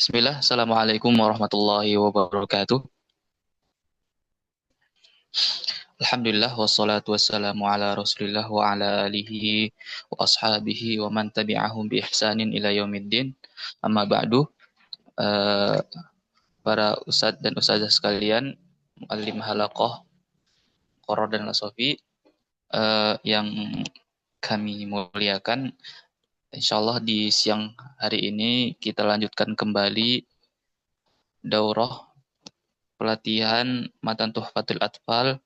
Bismillah, Assalamualaikum warahmatullahi wabarakatuh. Alhamdulillah, wassalatu wassalamu ala rasulillah wa ala alihi wa ashabihi wa man tabi'ahum bi ihsanin ila yaumiddin. Amma ba'du, eh, para ustadz dan ustazah sekalian, muallim halaqah, Qurra dan Nasofi, yang kami muliakan. Insyaallah di siang hari ini kita lanjutkan kembali daurah pelatihan Matan Tuhfatul Atfal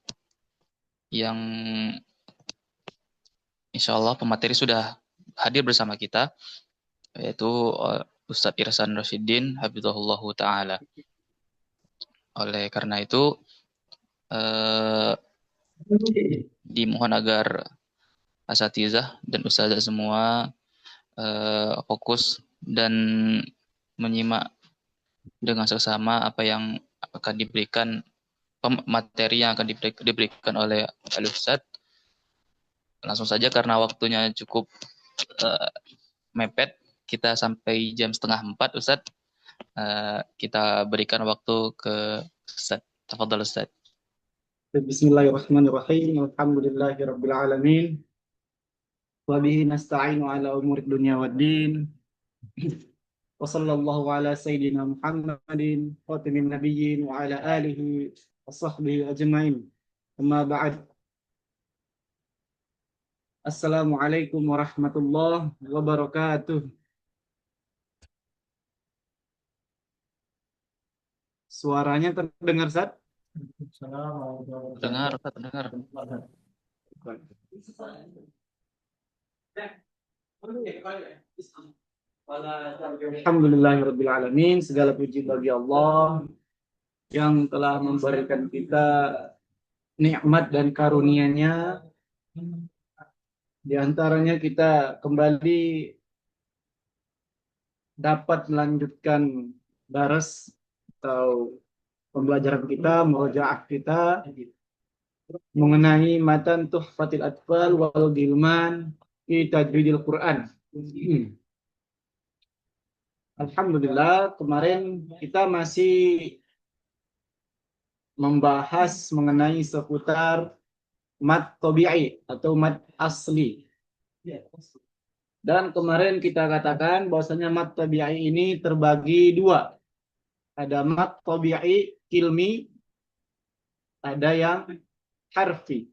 yang insya Allah pemateri sudah hadir bersama kita, yaitu Ustadz Irsan Rasyidin, Hafizahullah Ta'ala. Oleh karena itu, dimohon agar asatizah dan ustazah semua fokus dan menyimak dengan seksama apa yang akan diberikan, materi yang akan diberikan oleh Al-Ustadz. Langsung saja karena waktunya cukup mepet, kita sampai jam setengah 4, Ustadz. Kita berikan waktu ke Ustadz. Tafadhal Ustadz. Bismillahirrahmanirrahim. Alhamdulillahirabbil alamin. Wa bihi nasta'inu ala umuri dunya waddin. Wa sallallahu ala sayyidina Muhammadin khatamin nabiyyin wa ala alihi wa sahbihi ajmain. Amma ba'd. Assalamualaikum warahmatullahi wabarakatuh. Suaranya terdengar, Ustaz? Dengar, Ustadz, dengar. Alhamdulillahirabbil alamin. Segala puji bagi Allah yang telah memberikan kita nikmat dan karunia-Nya. Di antaranya kita kembali dapat melanjutkan daras atau pembelajaran kita, murojaah kita mengenai matan Tuhfatil Atfal wal Gilman fi Tajwidil Quran. Alhamdulillah, kemarin kita masih membahas mengenai seputar mat tabi'i atau mat asli. Dan kemarin kita katakan bahwasanya mat tabi'i ini terbagi dua. Ada mat tabi'i kilmi, ada yang harfi.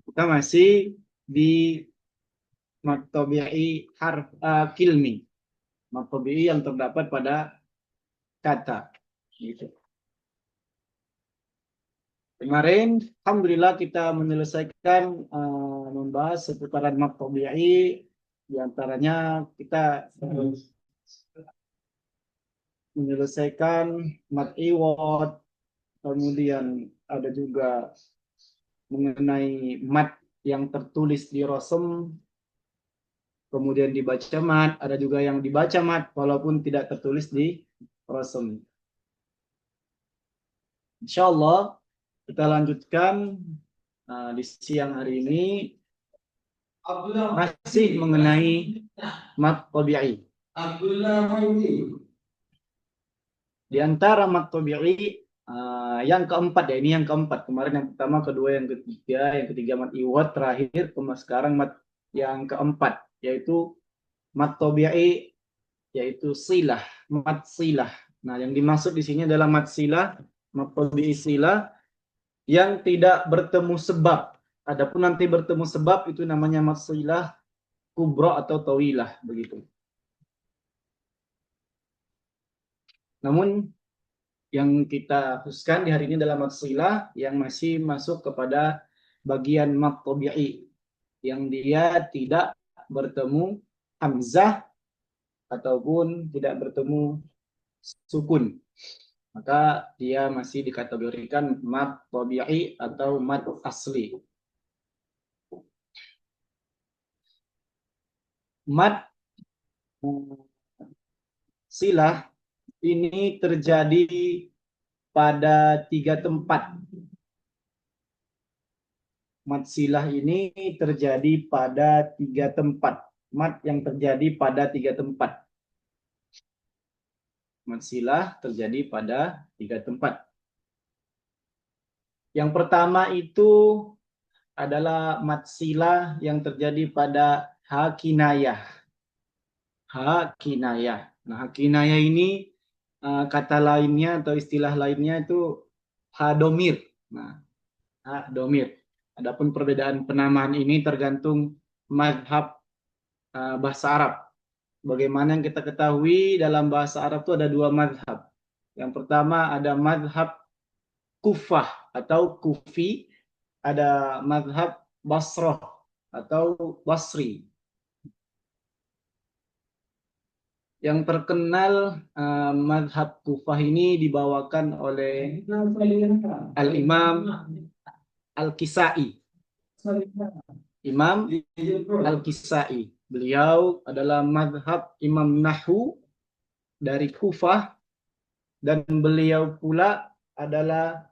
Kita masih di mat tabi'i kilmi. Mat tabi'i yang terdapat pada kata. Gitu. Kemarin, alhamdulillah kita menyelesaikan membahas seputaran mat tabi'i. Di antaranya kita menyelesaikan mat iwad, kemudian ada juga mengenai mat yang tertulis di rosem, kemudian dibaca mat, ada juga yang dibaca mat walaupun tidak tertulis di rosem. Insyaallah kita lanjutkan di siang hari ini masih mengenai mat tabi'i. Di antara mat tabi'i yang keempat, ya ini yang keempat. Kemarin yang pertama, kedua, yang ketiga mat iwad, terakhir sekarang mat yang keempat, yaitu mat tabi'i, yaitu silah, mat silah. Nah, yang dimaksud di sini adalah mat silah, mat tabi'i silah yang tidak bertemu sebab. Adapun nanti bertemu sebab itu namanya mat silah kubra atau tawilah, begitu. Namun yang kita khususkan di hari ini adalah mat silah yang masih masuk kepada bagian mat tabi'i, yang dia tidak bertemu hamzah ataupun tidak bertemu sukun, maka dia masih dikategorikan mat tabi'i atau mat asli. Mat silah ini terjadi pada 3 tempat. Mat silah ini terjadi pada 3 tempat. Mat yang terjadi pada 3 tempat. Mad silah terjadi pada 3 tempat. Yang pertama itu adalah mad silah yang terjadi pada hakinayah. Hakinayah. Nah, hakinayah ini kata lainnya atau istilah lainnya itu hadomir. Nah, hadomir. Adapun perbedaan penamaan ini tergantung madhab bahasa Arab. Bagaimana yang kita ketahui dalam bahasa Arab itu ada 2 madhab. Yang pertama ada madhab Kufah atau Kufi, ada madhab Basrah atau Basri. Yang terkenal madhab Kufah ini dibawakan oleh Al-Imam Al-Kisai. Imam Al-Kisai. Beliau adalah madhab Imam Nahu dari Kufah, dan beliau pula adalah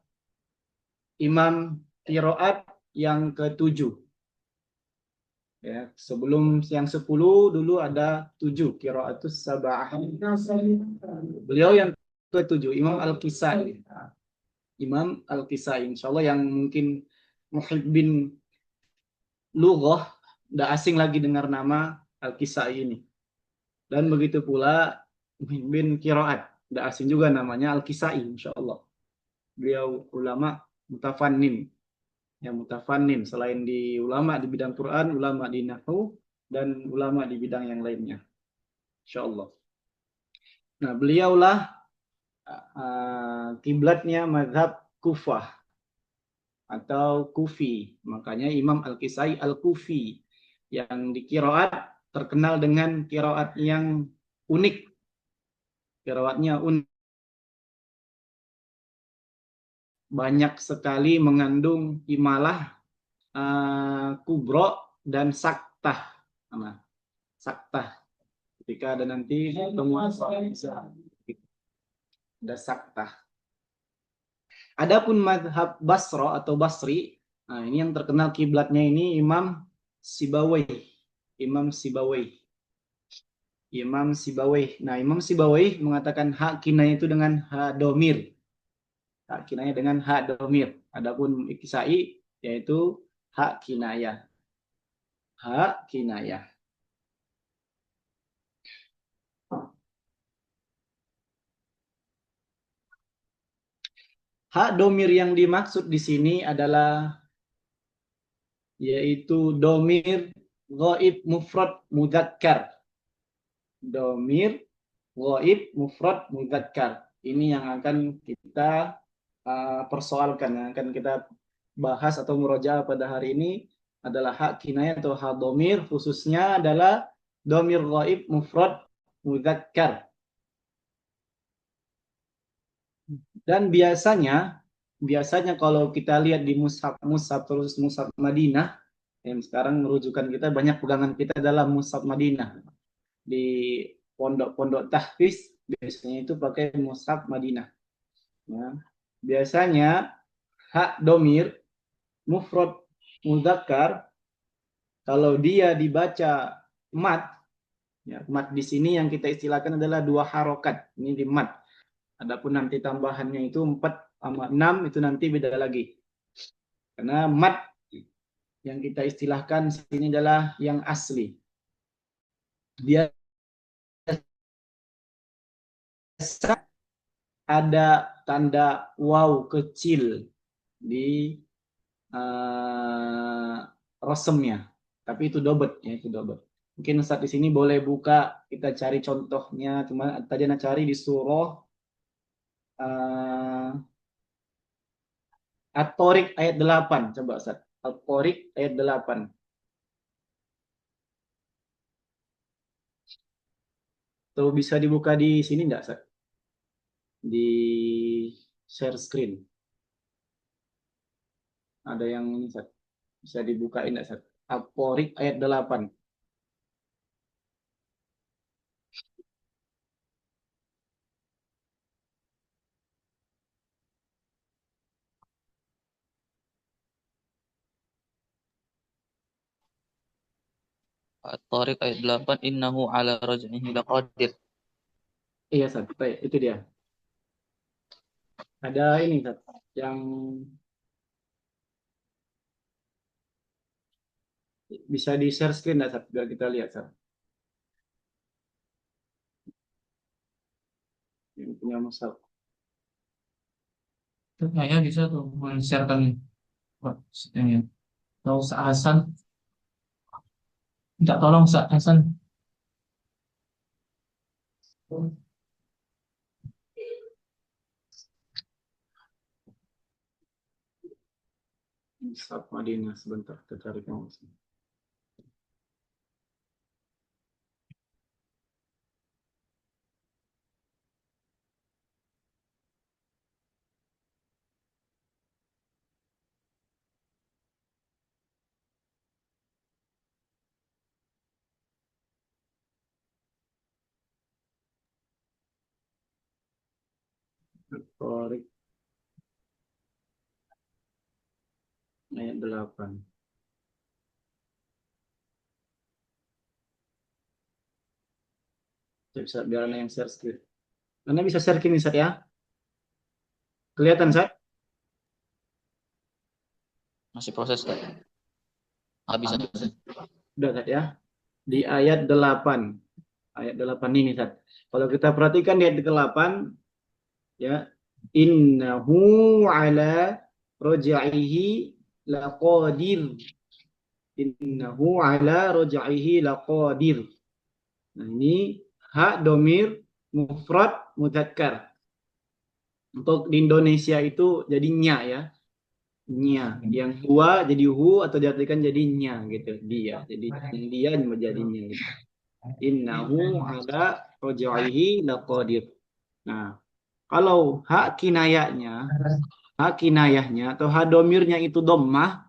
Imam Qiraat yang ke-7. Ya, sebelum yang 10 dulu ada 7 qiraatus sab'ah. Beliau yang ke-7, Imam Al-Kisai. Imam Al-Kisai, insyaallah yang mungkin muhibbin lughah udah asing lagi dengar nama Al-Kisai ini. Dan begitu pula muhibbin qiraat, udah asing juga namanya Al-Kisai insyaallah. Beliau ulama mutafannin. Yang mutafannin selain di ulama di bidang Quran, ulama di nahwu, dan ulama di bidang yang lainnya. Insyaallah. Nah, beliaulah kiblatnya mazhab Kufah atau Kufi. Makanya Imam Al-Kisai Al-Kufi yang di qiraat terkenal dengan qiraat yang unik. Qiraatnya unik. Banyak sekali mengandung imalah kubro dan saktah. Nah, saktah. Ketika ada nanti temuan ada saktah. Adapun madhab Basra atau Basri, nah ini yang terkenal kiblatnya ini Imam Sibawai. Imam Sibawai. Imam Sibawai. Nah, Imam Sibawai mengatakan hak kinayah itu dengan hak domir. Hak kinayah dengan hak domir. Adapun Ikisai yaitu hak kinayah. Hak kinayah. Hak domir yang dimaksud di sini adalah yaitu domir ghaib mufrad mudzakkar. Domir ghaib mufrad mudzakkar. Ini yang akan kita persoalkan, yang akan kita bahas atau murojaah pada hari ini adalah hak kinayah atau hak domir, khususnya adalah domir ghaib mufrad mudzakkar. Dan biasanya kalau kita lihat di mushaf terus mushaf Madinah, yang sekarang merujukan kita banyak pegangan kita dalam mushaf Madinah. Di pondok-pondok tahfiz biasanya itu pakai mushaf Madinah. Ya. Biasanya hak domir mufrad mudzakkar kalau dia dibaca mat, ya, mat di sini yang kita istilahkan adalah 2 harokat. Ini di mat. Adapun nanti tambahannya itu 4 sama 6 itu nanti beda lagi. Karena mat yang kita istilahkan di sini adalah yang asli. Biasa ada tanda waw kecil di rosemnya, tapi itu dobet ya, itu dobet. Mungkin saat di sini boleh buka, kita cari contohnya. Cuma tadi anak cari di surah At-Tariq ayat 8. Coba Ustaz. At-Tariq ayat 8. Tuh bisa dibuka di sini enggak, Ustaz? Di share screen. Ada yang ini, Ustaz. Bisa dibukain enggak, Ustaz? At-Tariq ayat 8. At-Tariq ayat 8, innahu ala raj'ihi laqadir. Iya, Sat. Baik, itu dia. Ada ini, Sat, yang bisa di share screen nggak, Sat? Biar kita lihat, Sat. Yang punya musab. Itu kayaknya bisa tuh men-sharekan ini. Tahu Hasan, minta tolong Hasan. Musab Madinah. Sebentar, kita cari kamu. Torik ayat 8. Bisa biar Anda yang share screen. Anda bisa share screen, Sat, ya? Kelihatan, Sat? Masih proses Ustaz. Habis Ustaz. Udah, Sat, ya? Di ayat 8. Ayat 8 ini, Sat. Kalau kita perhatikan di ayat 8, ya, innahu ala raj'ihi laqadir. Innahu ala raj'ihi laqadir. Nah, ini hak domir mufrad mudzakkar. Untuk di Indonesia itu jadi nya, ya. Nya. Yang huwa jadi hu atau diartikan jadi nya gitu. Dia. Jadi yang dia menjadi nya gitu. Innahu ala raj'ihi laqadir. Nah, kalau hak kinayahnya atau hak domirnya itu dhammah,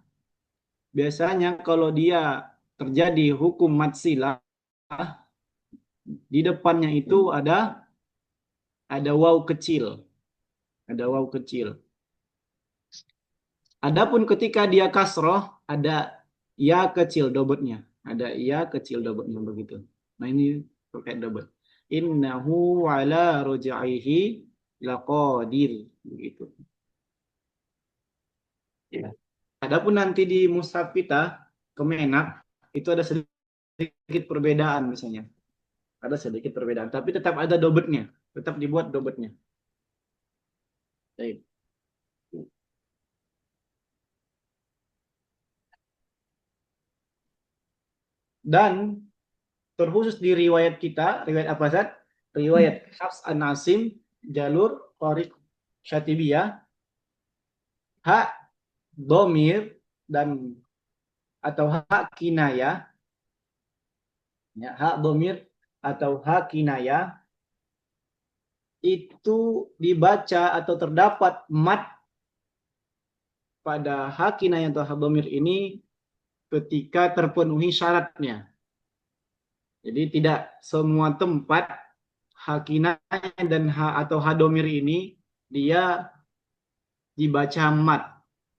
biasanya kalau dia terjadi hukum matsilah, di depannya itu ada waw kecil, ada waw kecil. Adapun ketika dia kasroh, ada ya kecil dobetnya, ada ya kecil dobetnya begitu. Nah, ini terkait dobet. Innahu ala rojaihi laqadir, begitu. Ya. Adapun nanti di mushaf kita Kemenak itu ada sedikit perbedaan misalnya. Ada sedikit perbedaan, tapi tetap ada dobetnya, tetap dibuat dobetnya. Baik. Dan terkhusus di riwayat kita, riwayat apa, Zat? Riwayat Hafs an Asim, jalur Tariq Syatibiyah, hak domir dan atau hak kinayah, ya, hak domir atau hak kinayah itu dibaca atau terdapat mat pada hak kinayah atau hak domir ini ketika terpenuhi syaratnya. Jadi tidak semua tempat hak kinayah dan hak atau hak domir ini dia dibaca mat.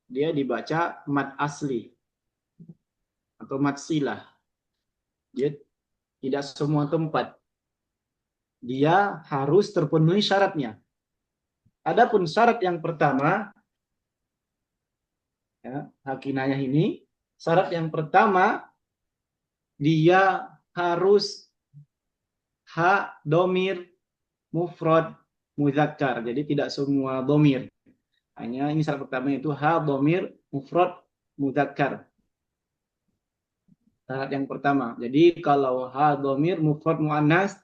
Dia dibaca mat asli atau mat silah. Dia tidak semua tempat. Dia harus terpenuhi syaratnya. Adapun syarat yang pertama, ya, hak kinayah ini, syarat yang pertama dia harus hak domir mufrad muzakkar. Jadi tidak semua domir. Hanya ini syarat pertama itu hak domir mufrad muzakkar. Syarat yang pertama. Jadi kalau hak domir mufrad muannas,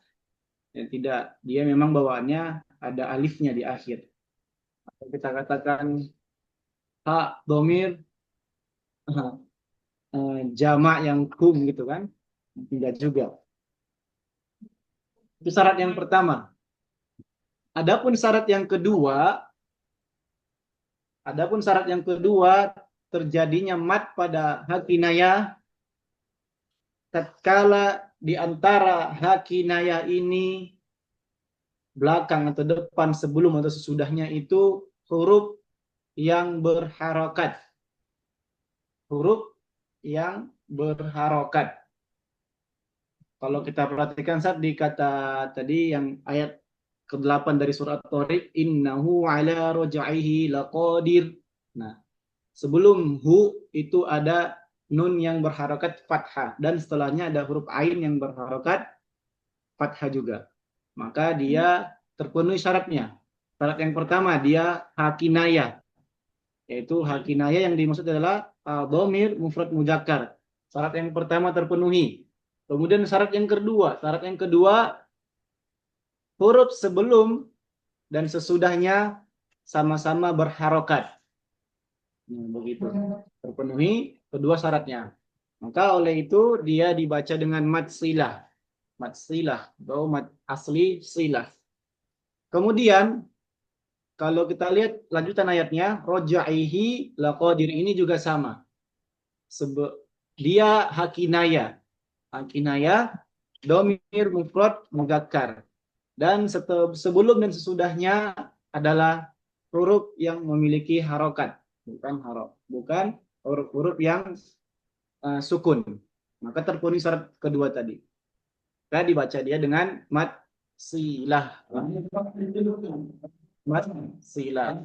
ya tidak, dia memang bawaannya ada alifnya di akhir. Atau kita katakan hak domir jamak yang kum gitu kan. Tidak juga. Itu syarat yang pertama. Adapun syarat yang kedua terjadinya mat pada hak kinayah tatkala di antara hak kinayah ini belakang atau depan, sebelum atau sesudahnya itu huruf yang berharokat. Huruf yang berharokat. Kalau kita perhatikan saat di kata tadi yang ayat ke-8 dari surat Tharik, innahu ala raj'ihi laqadir. Nah, sebelum hu itu ada nun yang berharokat fathah dan setelahnya ada huruf ain yang berharokat fathah juga. Maka dia terpenuhi syaratnya. Syarat yang pertama dia hakinaya, yaitu hakinaya yang dimaksud adalah dhamir mufrad muzakkar. Syarat yang pertama terpenuhi. Kemudian syarat yang kedua huruf sebelum dan sesudahnya sama-sama berharokat. Nah, begitu. Terpenuhi kedua syaratnya. Maka oleh itu dia dibaca dengan mad silah. Mad silah atau mad asli silah. Kemudian kalau kita lihat lanjutan ayatnya, roja'ihi laqadir ini juga sama. Dia hakinaya. Hakinaya, domir mufrad muzakkar. Dan sebelum dan sesudahnya adalah huruf yang memiliki harokat, bukan huruf-huruf yang sukun. Maka terpenuhi syarat kedua tadi. Kita dibaca dia dengan mad silah. Mad silah.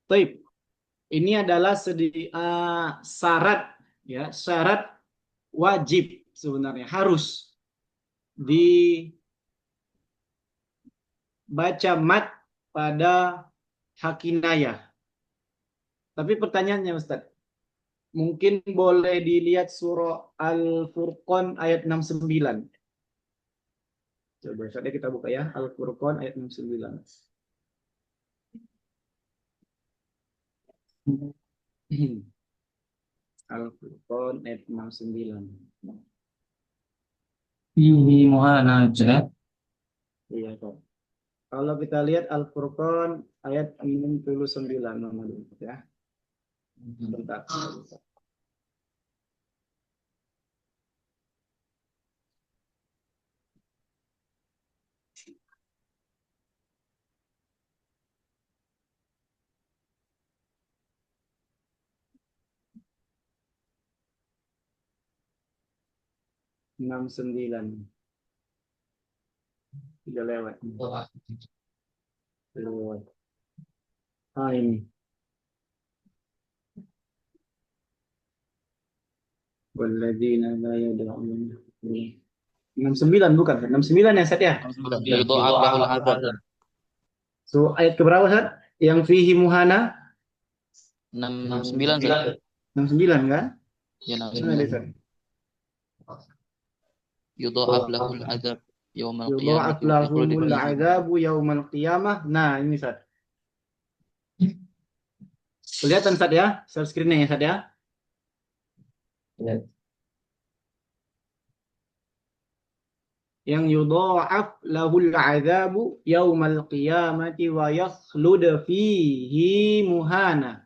Taib. Ini adalah syarat, ya, syarat wajib sebenarnya, harus dibaca mat pada hakinayah. Tapi pertanyaannya Ustaz, mungkin boleh dilihat surah Al-Furqan ayat 69. Coba saja kita buka ya, Al-Furqan ayat 69. Al-Furqan ayat 69. Fihi muhanajah. Iya, Pak. Kalau kita lihat Al-Furqan ayat 69 ya. Bentar. 69. Sudah lewat. Lewat. Ini. Walladzina la yad'un. 69 bukan? 69 ya, Sat ya? Yudha'af lahul adzab. So, ayat keberapa, Sat? Yang fihi muhana? 69 Ustaz. 69 kan? Ya, Mana 69. dia, Sat? Yudha'af lahul adzab yaumal Yudha'af qiyamah lahumul adzabu yaumal qiyamah. Nah, ini, Sat. Kelihatan, Sat ya? Share screen-nya ya, Sat ya? Yang yudha'af lahul adzabu yaumal qiyamati wa yakhlud fihi muhana.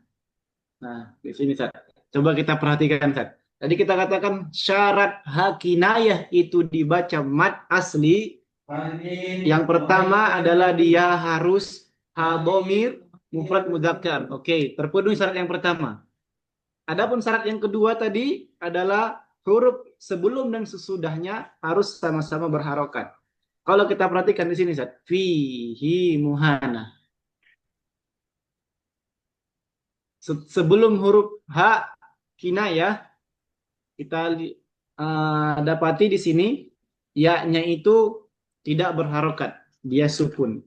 Nah, di sini, Sat. Coba kita perhatikan, Sat. Tadi kita katakan syarat hakinayah itu dibaca mad asli. Yang pertama adalah dia harus dhamir mufrad mudzakkar. Oke, terpenuhi syarat yang pertama. Adapun syarat yang kedua tadi adalah huruf sebelum dan sesudahnya harus sama-sama berharokat. Kalau kita perhatikan di sini, Sat, fihi muhana. Sebelum huruf ha kinayah kita dapati di sini ya-nya itu tidak berharokat, dia sukun.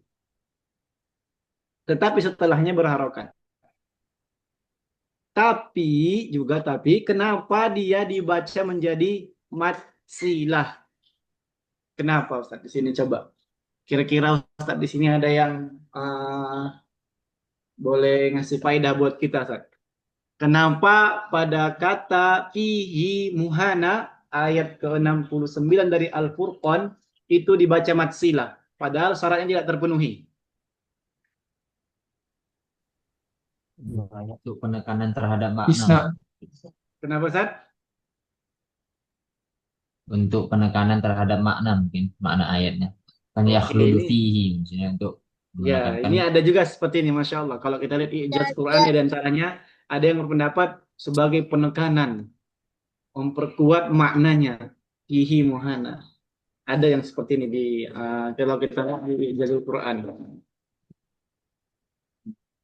Tetapi setelahnya berharokat. Tapi kenapa dia dibaca menjadi mad silah? Kenapa, Ustaz? Di sini coba. Kira-kira Ustaz di sini ada yang boleh ngasih faedah buat kita, Ustaz? Kenapa pada kata fihi muhana ayat ke-69 dari Al-Furqan itu dibaca mad silah, padahal syaratnya tidak terpenuhi? Untuk penekanan terhadap makna. Bisa. Kenapa, Ustaz? Untuk penekanan terhadap makna, mungkin makna ayatnya. Kan Oke, yakhludu ini- fihi maksudnya untuk Ya, menekankan. ini ada juga seperti ini, Masya Allah. Kalau kita lihat ijaz Quran dan caranya, ada yang berpendapat sebagai penekanan. memperkuat maknanya. Fihi muhana. Ada yang seperti ini di kalau kita lihat di Jalul Quran.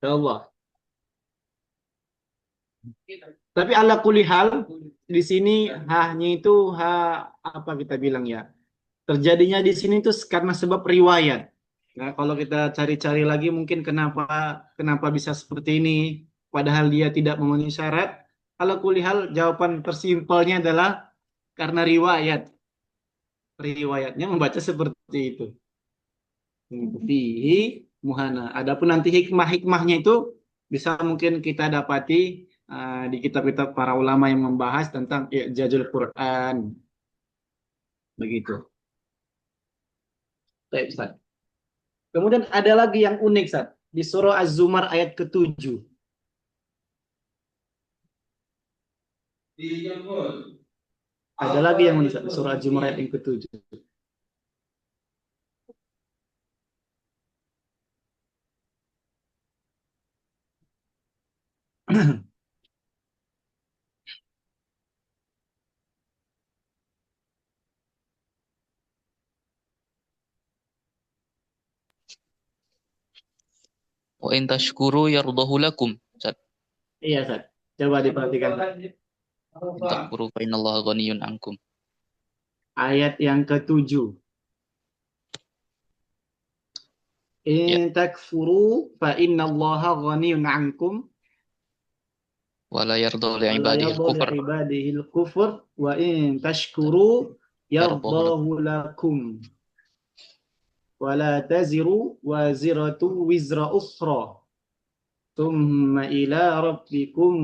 Ya Allah. Tapi ala kulli hal di sini hanya itu apa kita bilang ya? Terjadinya di sini itu karena sebab riwayat. Nah, kalau kita cari-cari lagi mungkin kenapa bisa seperti ini padahal dia tidak memenuhi syarat. Ala kulli hal jawaban tersimpelnya adalah karena riwayat. Riwayatnya membaca seperti itu. Fihi muhana. Adapun nanti hikmah-hikmahnya itu bisa mungkin kita dapati di kitab-kitab para ulama yang membahas tentang i'jazul Quran. Begitu. Baik, Ustaz. Kemudian ada lagi yang unik, Ustaz. Di surah Az-Zumar ayat ke-7. Ada lagi yang unik, Ustaz. Di surah Az-Zumar ayat yang ke-7. Wa in tashkuru yardahu lakum. Ustaz, Iya, Ustaz. Coba diperhatikan. in takfuru fa innallaha ghaniyun ankum. Ayat yang ke-7. In takfuru fa innallaha ghaniyun ankum Wa la yarda li wa la ibadihi yarda al-kufr li ibadihi al-kufr wa in tashkuru yardahu lakum. yardahu lakum wa la taziru waziratu wizra ukhra thumma ila rabbikum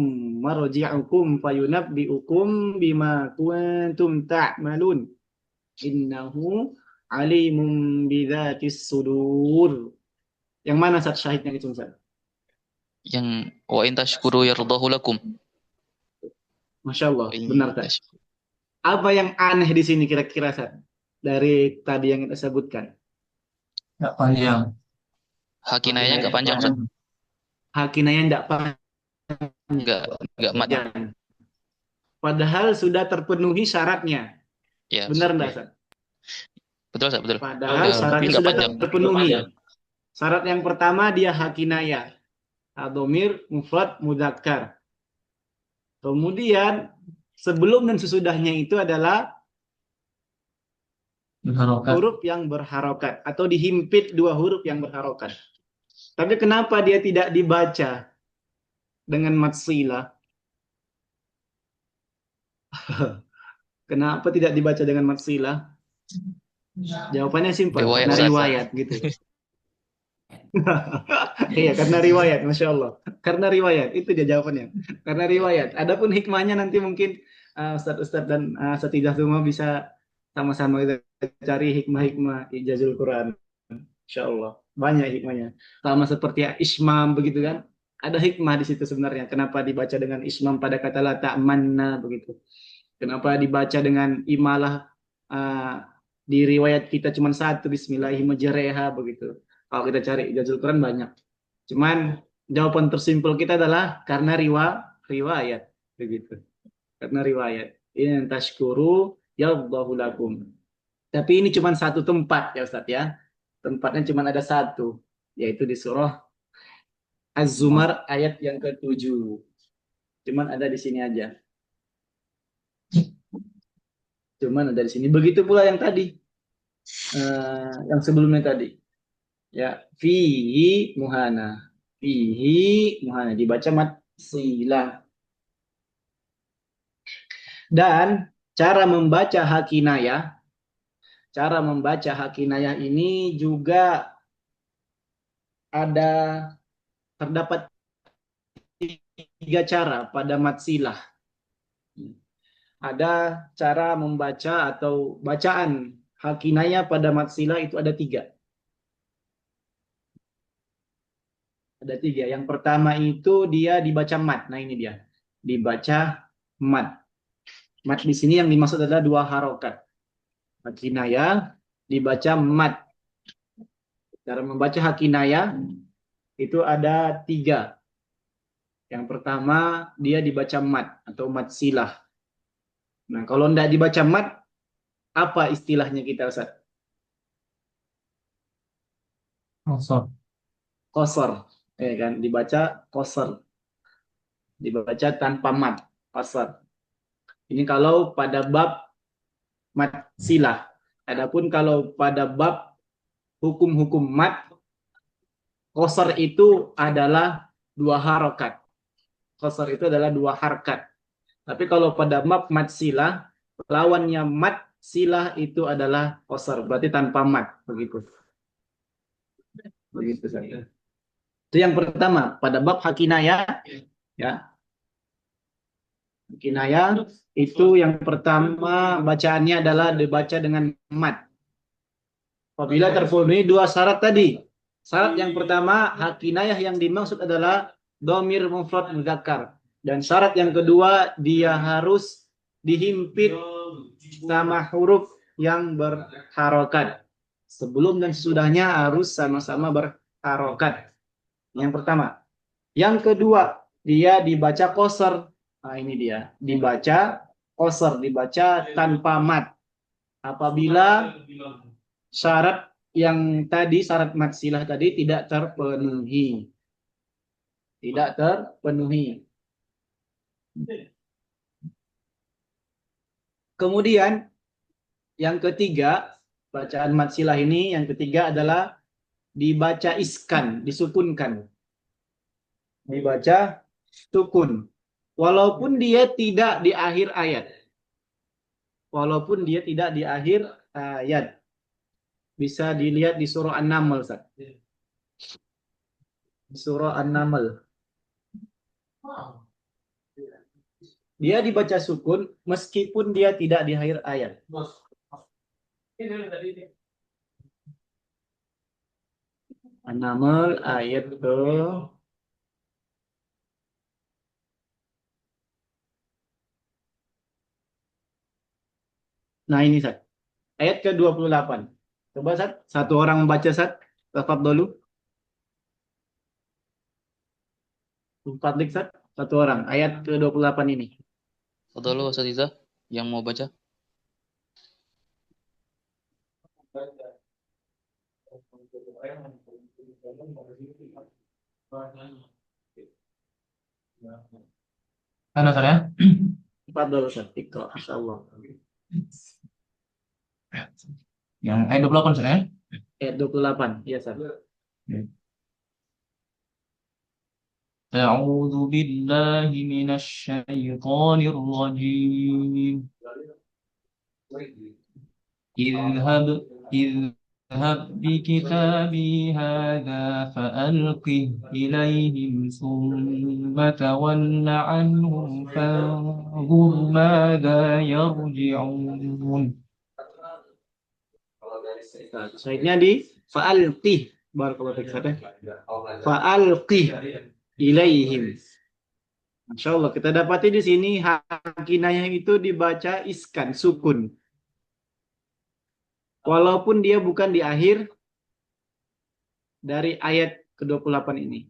marji'ukum fayunabbi'ukum bima kuntum ta'malun innahu alimun bidzatis sudur. Yang mana Ustaz syahidnya itu, Ustaz? Yang wa in tashkuru yardahu lakum. Masya Allah, Wa in benar tak? tashkuru. Apa yang aneh di sini kira-kira, Ustaz? Dari tadi yang kita sebutkan. Nggak panjang. Hakinayanya enggak panjang, Ustaz. Hakinanya tidak Enggak mat. panjang. Padahal sudah terpenuhi syaratnya. Ya. Benar enggak, Ustaz? Betul, Ustaz, betul. Padahal Tapi syaratnya enggak sudah panjang. terpenuhi. Syarat yang pertama dia hakinaya. Ad-dhamir mufrad mudzakkar. Kemudian sebelum dan sesudahnya itu adalah Berharokat. huruf yang berharokat atau dihimpit dua huruf yang berharokat. Tapi kenapa dia tidak dibaca dengan mat silah? Kenapa tidak dibaca dengan mat silah? Jawabannya simpel, Riwayat, karena Ustaz. riwayat gitu. Iya, karena riwayat, Masya Allah. Karena riwayat, itu dia jawabannya. Karena riwayat. Adapun hikmahnya nanti mungkin Ustadz dan Satidah semua bisa sama-sama kita cari hikmah-hikmah ijazul Quran. Insya Allah. Banyak hikmahnya. Sama seperti ismam begitu kan. Ada hikmah di situ sebenarnya. Kenapa dibaca dengan ismam pada kata la ta'manna begitu. Kenapa dibaca dengan imalah di riwayat kita cuma satu bismillahirrahmanirrahim begitu. Kalau kita cari ijazul Quran banyak. Cuman jawaban tersimpel kita adalah karena riwayat begitu. Karena riwayat. In tashkuru yallahu lakum. Tapi ini cuma satu tempat ya Ustaz ya. Tempatnya cuma ada satu, yaitu di surah Az-Zumar ayat yang ke-7. Cuman ada di sini aja. Cuman ada di sini. Begitu pula yang tadi. Yang sebelumnya tadi. Ya, fihi muhana. Fihi muhana dibaca mat silah. Dan cara membaca hakinayah ini juga terdapat 3 cara pada mat silah. Ada cara membaca atau bacaan hakinayah pada mat silah itu ada 3. Ada 3. Yang pertama itu dia dibaca mat. Nah ini dia. Dibaca mat. Mat di sini yang dimaksud adalah 2 harokat. Hakinayah dibaca mat. Cara membaca hakinayah itu ada 3. Yang pertama dia dibaca mat atau mat silah. Nah, kalau tidak dibaca mat, apa istilahnya kita, Ustaz? Kosor. Qasar. Ya kan? Dibaca qasar. Dibaca tanpa mat. Qasar. Ini kalau pada bab mat silah. Adapun kalau pada bab hukum-hukum mat, qasar itu adalah 2 harokat. Qasar itu adalah 2 harkat. Tapi kalau pada bab mat silah, lawannya mat silah itu adalah qasar. Berarti tanpa mat. Begitu. Begitu saja. Itu yang pertama. Pada bab hakinaya, ya. Hakinaya itu yang pertama bacaannya adalah dibaca dengan mat. Apabila terpenuhi 2 syarat tadi. Syarat yang pertama, hakinayah yang dimaksud adalah domir mufrad mudzakkar. Dan syarat yang kedua, dia harus dihimpit sama huruf yang berharokat. Sebelum dan sesudahnya harus sama-sama berharokat. Yang pertama. Yang kedua, dia dibaca qasar. Nah, ini dia. Dibaca qasar, dibaca tanpa mat. Apabila syarat yang tadi, syarat mat silah tadi tidak terpenuhi. Tidak terpenuhi. Kemudian yang ketiga, bacaan mat silah ini yang ketiga adalah dibaca iskan, disukunkan. Dibaca sukun. Walaupun dia tidak di akhir ayat. Walaupun dia tidak di akhir ayat. Bisa dilihat di surah An-Naml, Ustaz. Surah An-Naml. Dia dibaca sukun meskipun dia tidak di akhir ayat. An-Naml ayat ke Nah ini, Ustaz. Ayat ke-28. Coba, Ustaz, satu orang membaca, Ustaz. Tafadholu. Fadlik, Ustaz. Satu orang. Ayat ke-28 ini. Fadhlu Ustazah yang mau baca. Halo, Ustaz ya. Tafadhol, Ustaz. Iqra, insyaallah. Yang ayat 28, Ustaz ya. Ayat 28. Iya, Ustaz. أعوذ بالله من الشيطان الرجيم اذهب بكتابي هذا فألقه إليهم ثم تول عنهم فانظر ماذا يرجعون. Saidnya di fa'alqih. Barakallahu fiik, Ustaz. Fa'alqih ilaihim. Masya Allah, kita dapati di sini hakinayah itu dibaca iskan, sukun. Walaupun dia bukan di akhir dari ayat ke-28 ini.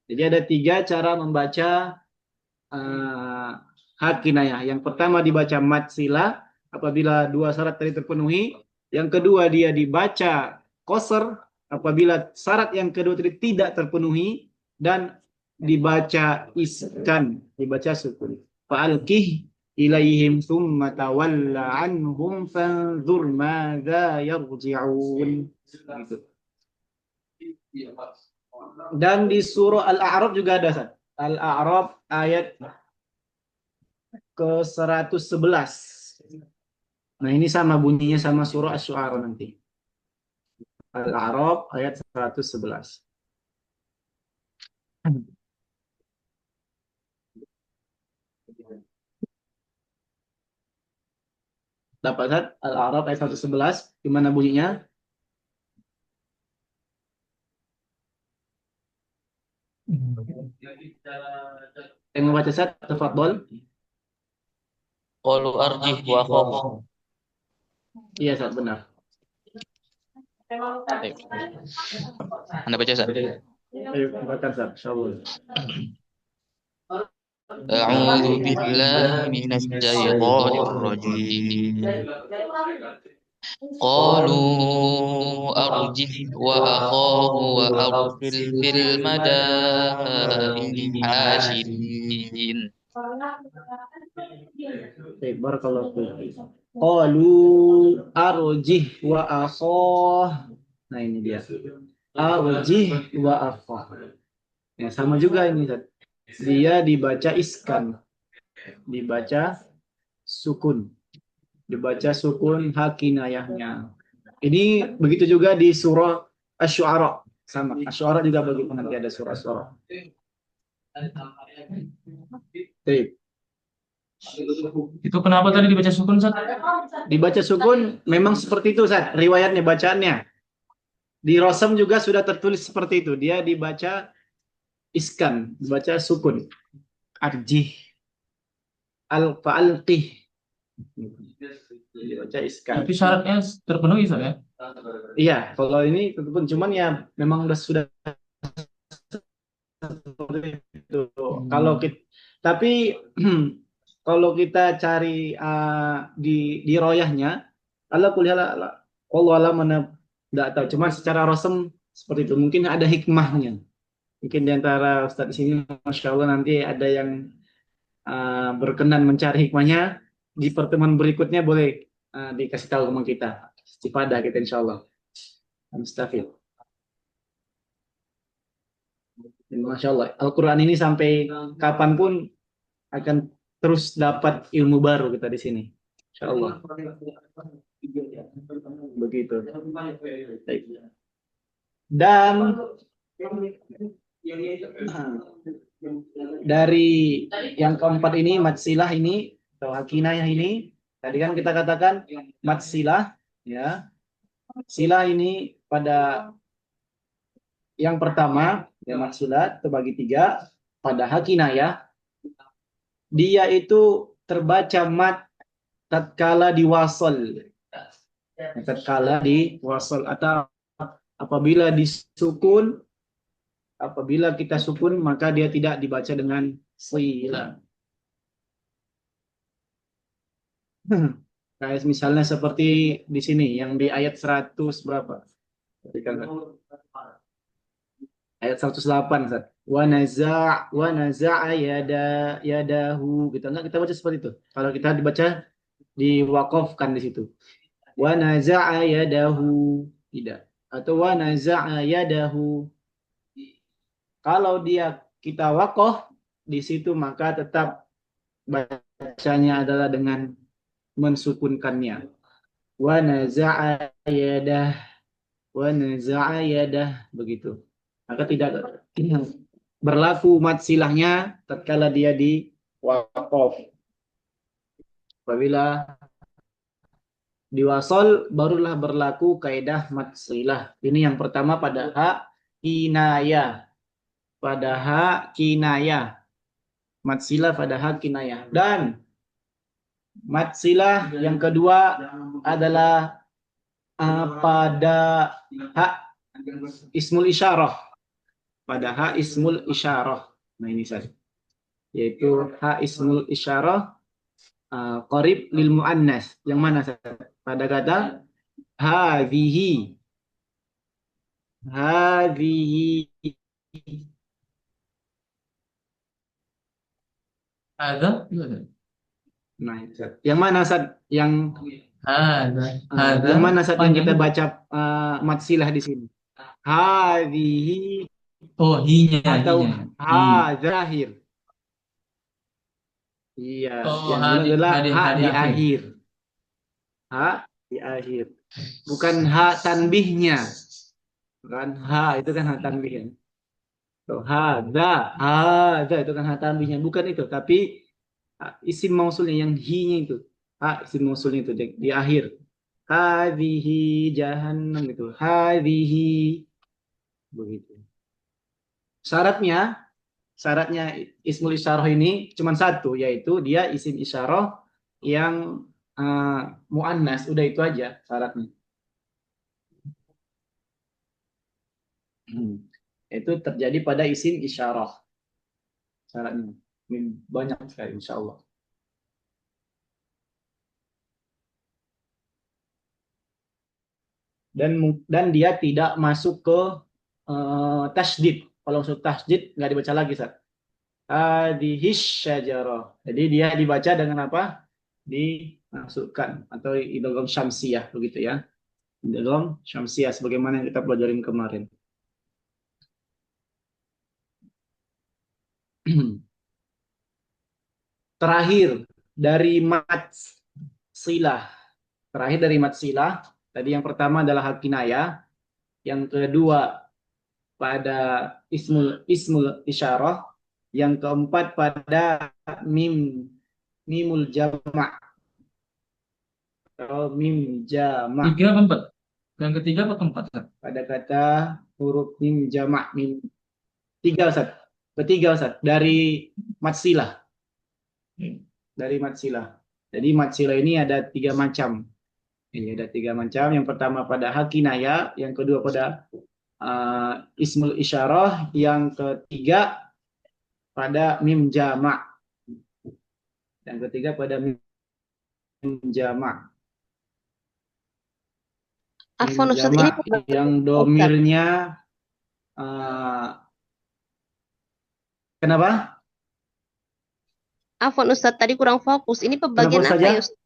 Jadi ada 3 cara membaca hakinayah. Yang pertama dibaca mat sila apabila 2 syarat tadi terpenuhi. Yang kedua dia dibaca qasar apabila syarat yang kedua tadi tidak terpenuhi. Dan dibaca iskan, dibaca sukun. Fa'alqih ilaihim thumma tawalla anhum fanzur madza yarji'un. Gitu. Dan di surah Al-A'raf juga ada, Ustaz. Al-A'raf ayat ke-111. Nah, ini sama bunyinya sama surah Asy-Syu'ara nanti. Al-A'raf ayat 111. Dapat, Ustaz? Al-A'raf ayat 111. Gimana bunyinya? Yang membaca, Ustaz, tafadhol. Qalu arjih wa khaf. Iya, Ustaz, benar. Baik. Anda baca, Ustaz. Ayo, bacakan, Ustaz. Insyaallah. أعوذ بالله من الشيطان الرجيم قالوا أرجه وأخاه وأرسل في المدائن حاشرين. Baik, barakallahu fiik. Qalu arjih wa akhah. Nah, ini dia. Arjih wa akhah. Ya, sama juga ini, Ustaz. Dia dibaca iskan, dibaca sukun, dibaca sukun hakinayahnya. Ini begitu juga di surah Asy-Syu'ara. Sama. Asy-Syu'ara juga begitu, nanti ada surah Asy-Syu'ara. Baik. Itu kenapa tadi dibaca sukun, Ustaz? Dibaca sukun memang seperti itu, Ustaz. Riwayatnya, bacaannya. Di Rosem juga sudah tertulis seperti itu. Dia dibaca iskan, dibaca sukun. Arjih, al-fa'alqih. Dibaca iskan. Tapi syaratnya terpenuhi, Ustaz ya? Iya, kalau ini pun cuman ya memang sudah seperti itu. Kalau kita, tapi kalau kita cari di royahnya, Allah kuliah Allah alam mana tidak tahu. Cuma secara rosem seperti itu. Mungkin ada hikmahnya. Mungkin di antara Ustadz di sini, masya Allah nanti ada yang berkenan mencari hikmahnya. Di pertemuan berikutnya boleh dikasih tahu sama kita. Istifadah kita insya Allah. Mustafid. Masya Allah. Al-Quran ini sampai kapanpun akan terus dapat ilmu baru kita di sini. Insya Allah. Begitu. Baik. Dan dari yang keempat ini, matsilah ini, atau hakinayah ini, tadi kan kita katakan matsilah, ya. Silah ini pada yang pertama, ya matsilah terbagi tiga. Pada hakinayah, dia itu terbaca mat tatkala diwasal. Tatkala diwasal atau apabila disukun, apabila kita sukun maka dia tidak dibaca dengan sila. Kayak misalnya seperti di sini yang di ayat 100 berapa? Ayat 108, Ustaz. Wa naza'a yadahu gitu. Enggak kita baca seperti itu. Kalau kita dibaca diwakafkan di situ. Wa naza'a yadahu, tidak. Atau wa naza'a yadahu. Kalau dia kita wakof di situ maka tetap bacanya adalah dengan mensukunkannya. Wa naza'a yadah, wa naza'a yadah, begitu. Maka tidak berlaku mat silahnya tatkala dia di wakof. Apabila diwasol barulah berlaku kaidah mat silah. Ini yang pertama pada hak kinayah. Pada hak kinayah. Mat silah pada hak kinayah. Dan mat silah yang kedua adalah pada hak ismul isyarah. Pada hak ismul isyarah. Nah ini saja. Yaitu hak ismul isyarah qarib lil muannas. Yang mana saja? Pada kata hadhihi. Hadhihi. Ada? Nah, yang mana Sad? Yang Ada. yang mana Sad yang kita baca mat silah di sini? Hadhihi Oh, hinya. atau Hi. zahir. Iya, Oh, yang benar adalah ha di akhir. akhir. Ha di akhir. Bukan ha tanbihnya. Bukan ha itu kan ha tanbihnya. So, hadza itu kan ha tanbihnya. Bukan itu, tapi isim mausulnya yang hi-nya itu. Ha isim mausulnya itu di akhir. Hadhihi jahannam itu. Hadhihi, begitu. Syaratnya ismul isyarah ini cuma satu, yaitu dia isim isyarah yang muannas. Udah itu aja syaratnya. Itu terjadi pada isim isyarah syaratnya. Ini banyak sekali insya Allah. Dan dia tidak masuk ke tasydid. Kalau masuk tasydid nggak dibaca lagi, Ustaz. Hadhihi syajarah. Jadi dia dibaca dengan apa? Dimasukkan atau idgham syamsiyah begitu ya. Idgham syamsiyah sebagaimana yang kita pelajarin kemarin. Terakhir dari mat silah. Terakhir dari mat silah. Tadi yang pertama adalah hal kinayah. Yang kedua pada ismul isyarah. Yang keempat pada mimul jama' atau mim jama'. Tiga apa empat? Yang ketiga apa keempat? Ustaz? Pada kata huruf mim jama' mim. Tiga, Ustaz. Ketiga, Ustaz. Dari matsilah. Dari matsilah. Jadi matsilah ini ada 3 macam. Ini ada 3 macam. Yang pertama pada hal kinayah, yang kedua pada ismul isyarah, yang ketiga pada mim jama'. Yang ketiga pada mim jama'. Afwan Mim Ustaz, ini jama' yang domirnya kenapa? Afwan Ustaz, tadi kurang fokus. Ini pembagian Kenapa apa saja? ya Ustaz?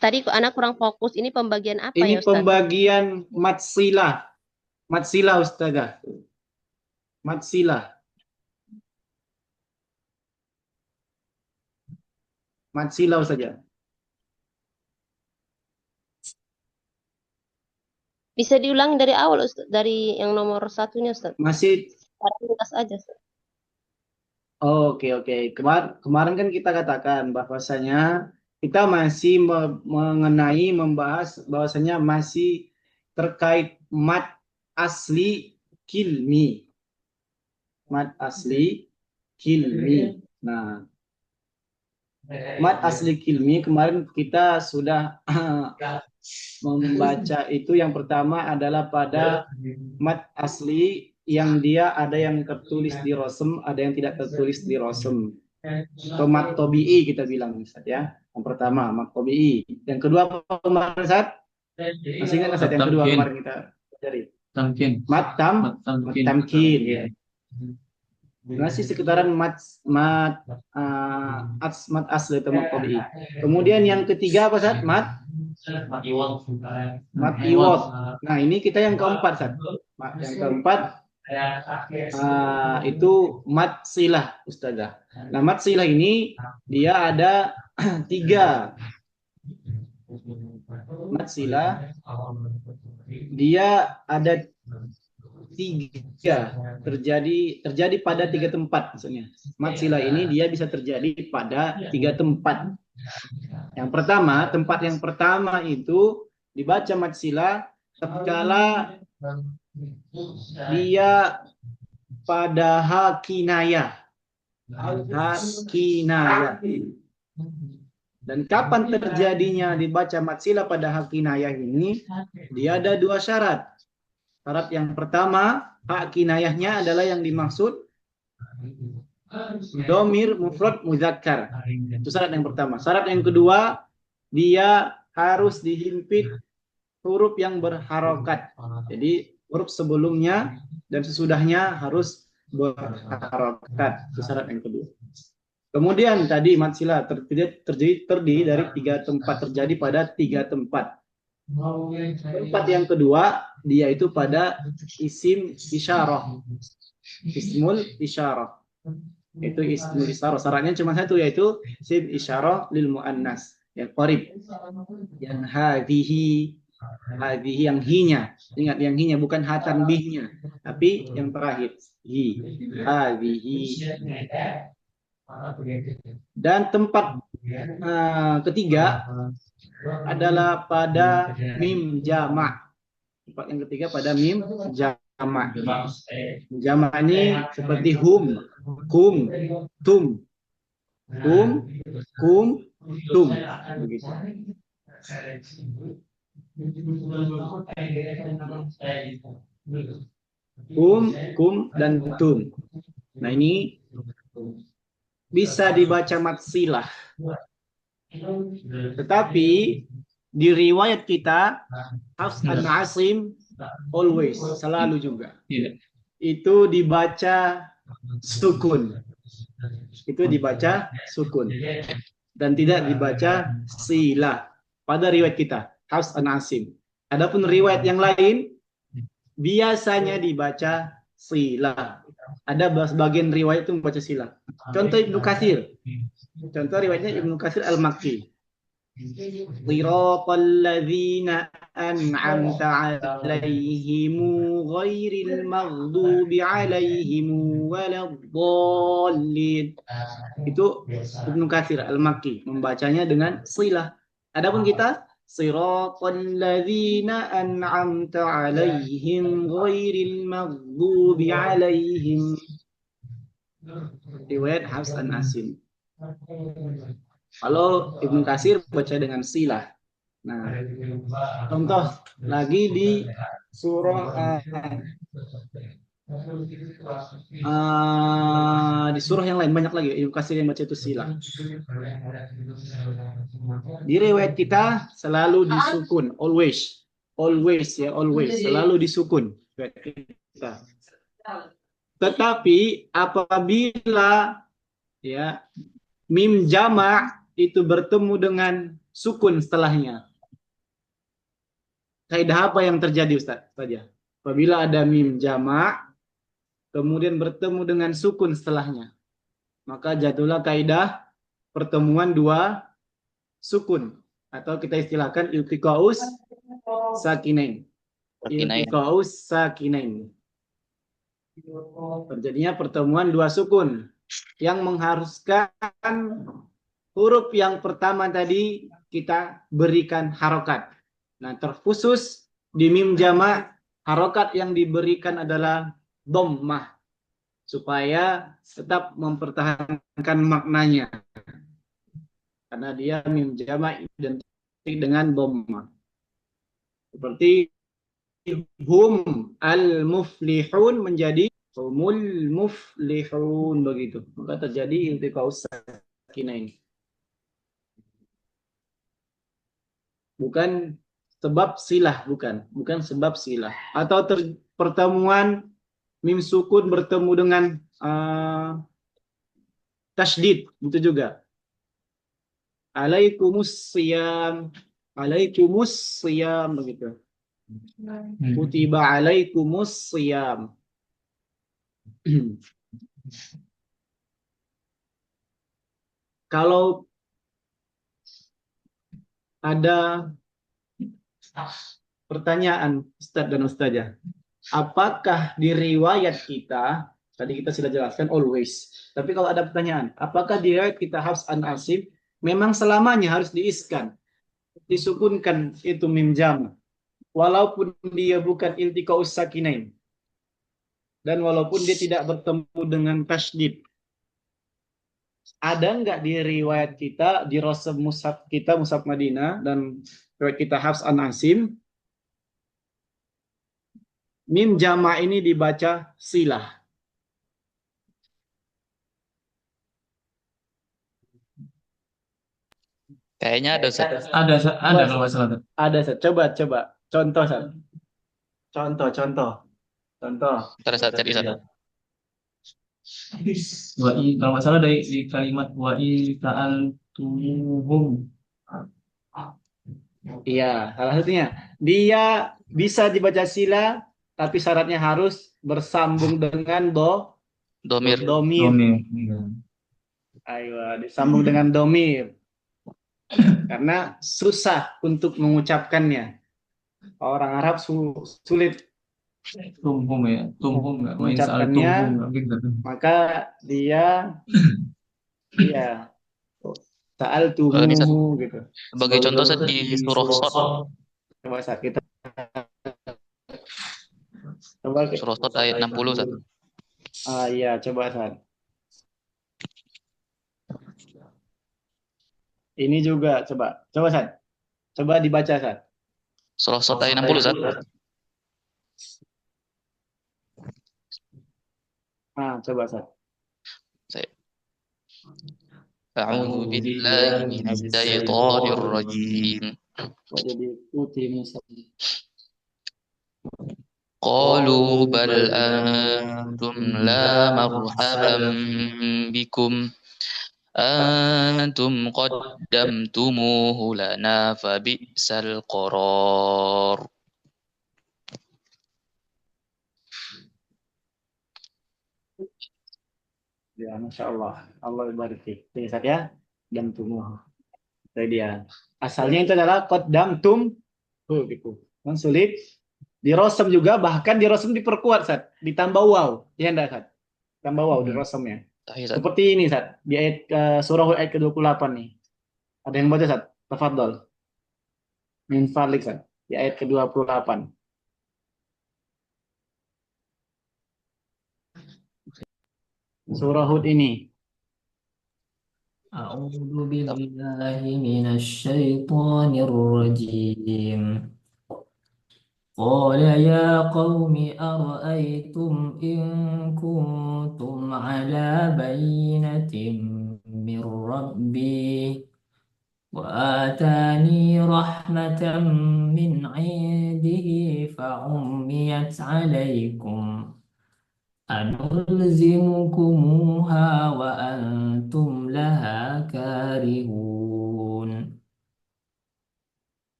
Tadi anak kurang fokus. Ini pembagian apa Ini ya Ustaz? pembagian matsilah. Matsilah, Ustazah. Matsilah. Matsilah saja. Bisa diulang dari awal Ustaz, dari yang nomor satunya Ustaz. Masih Ringkas aja Ustaz. oke. Kemarin kan kita katakan bahwasanya kita masih membahas bahwasanya masih terkait mat asli kilmi. Mat asli kilmi. Nah, mat asli kilmi kemarin kita sudah membaca itu. Yang pertama adalah pada mat asli yang dia ada yang tertulis di rosem, ada yang tidak tertulis di rosem. Atau mat tobi'i kita bilang, Ustaz ya. Yang pertama mat tobi'i. Yang kedua apa kemarin, Ustaz? Masih ingat, Ustaz, yang kedua kemarin kita cari? Tamkin. Mat tamkin. Ya. Masih sekitaran mat asli atau mat tobi'i. Kemudian yang ketiga apa, Ustaz? Mat iwad. Nah, ini kita yang keempat, Ustaz. Yang keempat itu mat silah, Ustazah. Nah, mat silah ini dia ada 3. Mat silah dia ada 3, terjadi pada 3 tempat maksudnya. Mat silah ini dia bisa terjadi pada 3 tempat. Yang pertama, tempat yang pertama itu dibaca mat silah tatkala dia pada hakinayah. Hakinayah. Dan kapan terjadinya dibaca mat silah pada hakinayah ini? Dia ada 2 syarat. Syarat yang pertama, hakinayahnya adalah yang dimaksud domir mufrad muzakkar. Itu syarat yang pertama. Syarat yang kedua, dia harus dihimpit huruf yang berharokat. Jadi huruf sebelumnya dan sesudahnya harus berharokat. Itu syarat yang kedua. Kemudian tadi mat silah terdiri dari 3 tempat, terjadi pada 3 tempat. Tempat yang kedua dia itu pada isim isyarah. Ismul isyarah. Itu ismul isyarah. Syaratnya cuma satu, yaitu isim isyarah lil muannas yang qarib. Yang hadhihi yang hinya. Ingat, yang hinya bukan hatan bihnya, tapi yang terakhir hi. Hadhihi. Dan tempat ketiga adalah pada mim jama'. Tempat yang ketiga pada mim jama'. Jama' ini seperti hum, kum, tum. Kum, tum. Begitu. Kum, dan tum. Nah, ini bisa dibaca mat silah. Tetapi di riwayat kita Hafs an Asim always, selalu juga. Tidak. Itu dibaca sukun. Itu dibaca sukun. Dan tidak dibaca silah. Pada riwayat kita, Hafs an Asim. Adapun riwayat yang lain, biasanya dibaca silah. Ada sebagian riwayat itu membaca silah. Contoh Ibnu Katsir. Contoh riwayatnya Ibnu Katsir Al-Makki. Siratal ladzina an'amta 'alaihim ghairil maghdubi 'alaihim waladdallin. Itu Ibnu Katsir Al-Makki membacanya dengan silah. Adapun kita Siratal ladzina an'amta 'alaihim ghairil maghdubi 'alaihim. Riwayat Hafs an Asim. Kalau Ibnu Katsir baca dengan silah. Nah, contoh lagi di surah di surah yang lain banyak lagi Ibnu Katsir yang baca itu silah. Di riwayat kita selalu disukun, always ya, always selalu disukun riwayat kita. Tetapi apabila ya mim jama' itu bertemu dengan sukun setelahnya, kaidah apa yang terjadi Ustaz? Saja. Apabila ada mim jama' kemudian bertemu dengan sukun setelahnya, maka jatuhlah kaidah pertemuan dua sukun atau kita istilahkan iltiqaus sakinain. Iltiqaus sakinain. Terjadinya pertemuan dua sukun yang mengharuskan huruf yang pertama tadi kita berikan harokat. Nah, terkhusus di mim jama' harokat yang diberikan adalah dhammah supaya tetap mempertahankan maknanya. Karena dia mim jama' identik dengan dhammah. Seperti hum al-muflihun menjadi humul muflihun, begitu. Maka terjadi iltiqaus sakinain. Bukan sebab silah, bukan sebab silah. Atau pertemuan mim sukun bertemu dengan tasydid, itu juga. Alaikumus siyam begitu. Kutiba alaikumus siyam. Kalau ada pertanyaan Ustadz dan Ustazah, apakah di riwayat kita, tadi kita sudah jelaskan always, tapi kalau ada pertanyaan, apakah di riwayat kita Hafs an Asim memang selamanya harus diiskan, disukunkan itu mim jama', walaupun dia bukan iltiqaus sakinain, dan walaupun dia tidak bertemu dengan tasydid? Ada nggak di riwayat kita, di Rasab Mushaf kita, Mushaf Madinah, dan riwayat kita Hafs an Asim, mim jama' ini dibaca silah? Kayaknya ada Ustaz. Ada kalau nggak salah. Ada, Ustaz. Coba. Contoh, Ustaz. Contoh. Ntar Ustaz cari Ustaz. Kalau nggak salah di kalimat wa'i ta'al tuhum. Iya, salah satunya. Dia bisa dibaca sila, tapi syaratnya harus bersambung dengan Domir. domir. Ayo, disambung dengan domir. Karena susah untuk mengucapkannya. Orang Arab sulit Tumhum nggak main soal mengucapkannya, tumhum gitu. maka dia Sa'al Ini Ustaz, tumuhu gitu. sebagai contoh Ustaz di surah Shad. Coba Ustaz, kita Surah Shad ayat 60 Ustaz. Iya, coba Ustaz. Ini juga coba Ustaz. Coba dibaca Ustaz. Surah Shad ayat 60 Ustaz. Coba Ustaz. أعوذ بالله من الشيطان الرجيم Kok jadi putih misalnya. قالوا بل أنتم لا مرحبا بكم أنتم قدمتموه لنا فبئس القرار. Ya, Masya Allah. Allah barik fiik. Jadi saya dan tumuh. Jadi dia. Asalnya itu adalah qaddamtum gitu. Kan sulit. Dirosem juga, bahkan dirosem diperkuat, Sat. Ditambah waw. Ya enggak, Sat? Tambah waw di rosemnya. Seperti ini, Sat. Di ayat surah ayat ke-28 nih. Ada yang baca, Sat? Tafadhol. Min fadlik, Sat. Di ayat ke-28. Surah Hud ini. أعوذ بالله من الشيطان الرجيم قال يا قوم أرأيتم إن كنتم على بينة من ربي وآتاني رحمة من عنده فعميت عليكم أنلزمكموها وأنتم لها كارهون.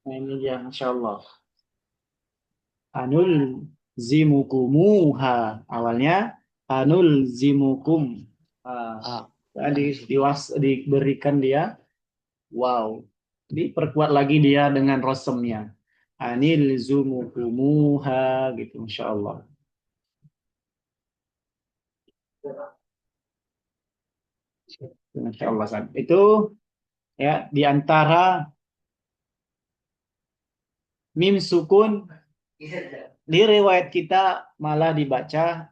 Nah, ini dia, Masya Allah. Anul zimukumuha. Awalnya anul zimukum. Diberikan dia. Wow. Diperkuat lagi dia dengan rosemnya. Anil zimukumuha. Gitu, Masya Allah. Masya Allah. Itu ya diantara mim sukun di riwayat kita malah dibaca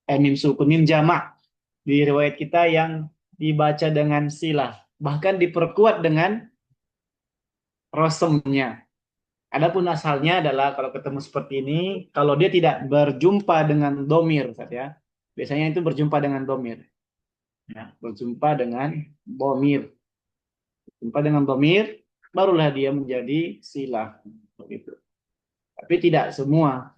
mim sukun, mim jamak di riwayat kita yang dibaca dengan silah, bahkan diperkuat dengan rosemnya. Adapun asalnya adalah kalau ketemu seperti ini, kalau dia tidak berjumpa dengan domir, ya, biasanya itu berjumpa dengan domir, ya, berjumpa dengan domir, berjumpa dengan domir, barulah dia menjadi silah, begitu. Tapi tidak semua.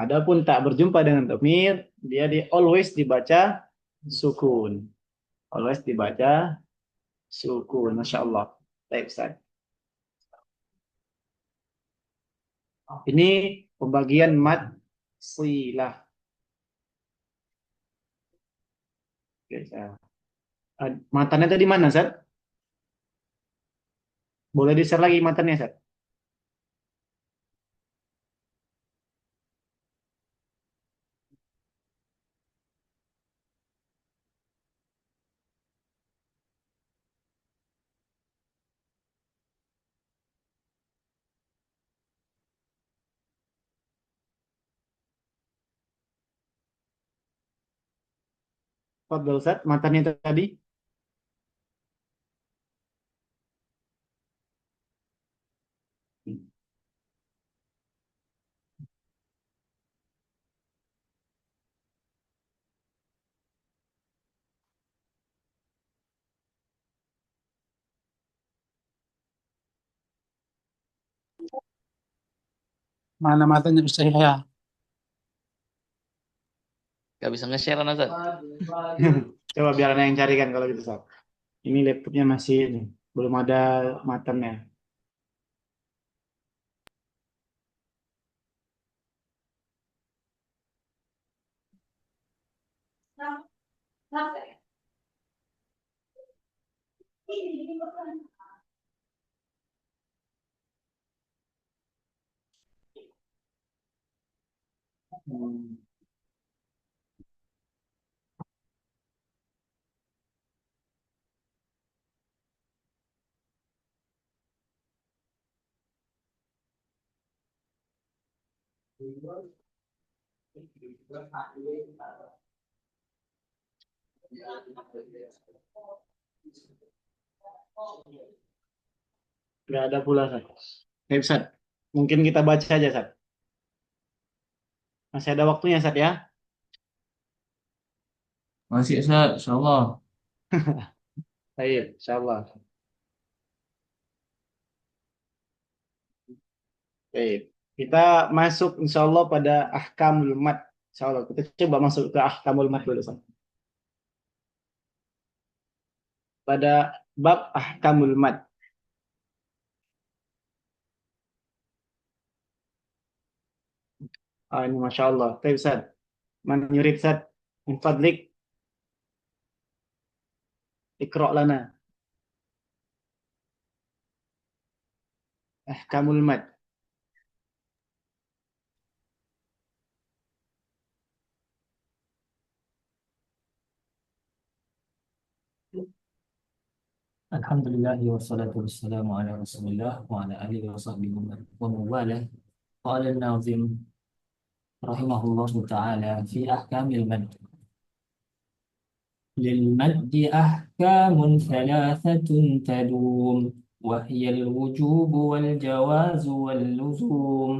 Adapun tak berjumpa dengan domir, dia always dibaca sukun. Always dibaca sukun. Masya Allah. Baik, Ustaz. Ini pembagian mad silah. Oke, matannya tadi mana, Ustaz? Boleh di-share lagi matannya, Ustaz? Fadhil, Ustaz, matannya tadi. Mana matanya bisa ya? Gak bisa nge-share, Ustaz. Coba biar Anda yang carikan kalau gitu, Ustaz. Ini laptopnya masih ini, belum ada matannya. Nggak ada pula, Ustaz. Ustaz. Mungkin kita baca aja, Ustaz. Masih ada waktunya Ustaz ya. Masih Ustaz, insyaallah. Baik, insyaallah. Baik. Kita masuk insyaallah pada ahkamul mat. Insyaallah kita coba masuk ke ahkamul mat dulu Ustaz. Pada bab ahkamul mat. Ini Masya Allah. Baik Ustaz. Man yurid Ustaz. Min fadlik. Iqra' lana. Ahkamul mat. Alhamdulillah wassalatu wassalamu ala Rasulillah wa ala alihi wa sahbihi wa mawalah. Qala an-nazim rahimahullahu ta'ala fi ahkamil mad. للمد أحكام ثلاثة تدوم وهي الوجوب والجواز واللزوم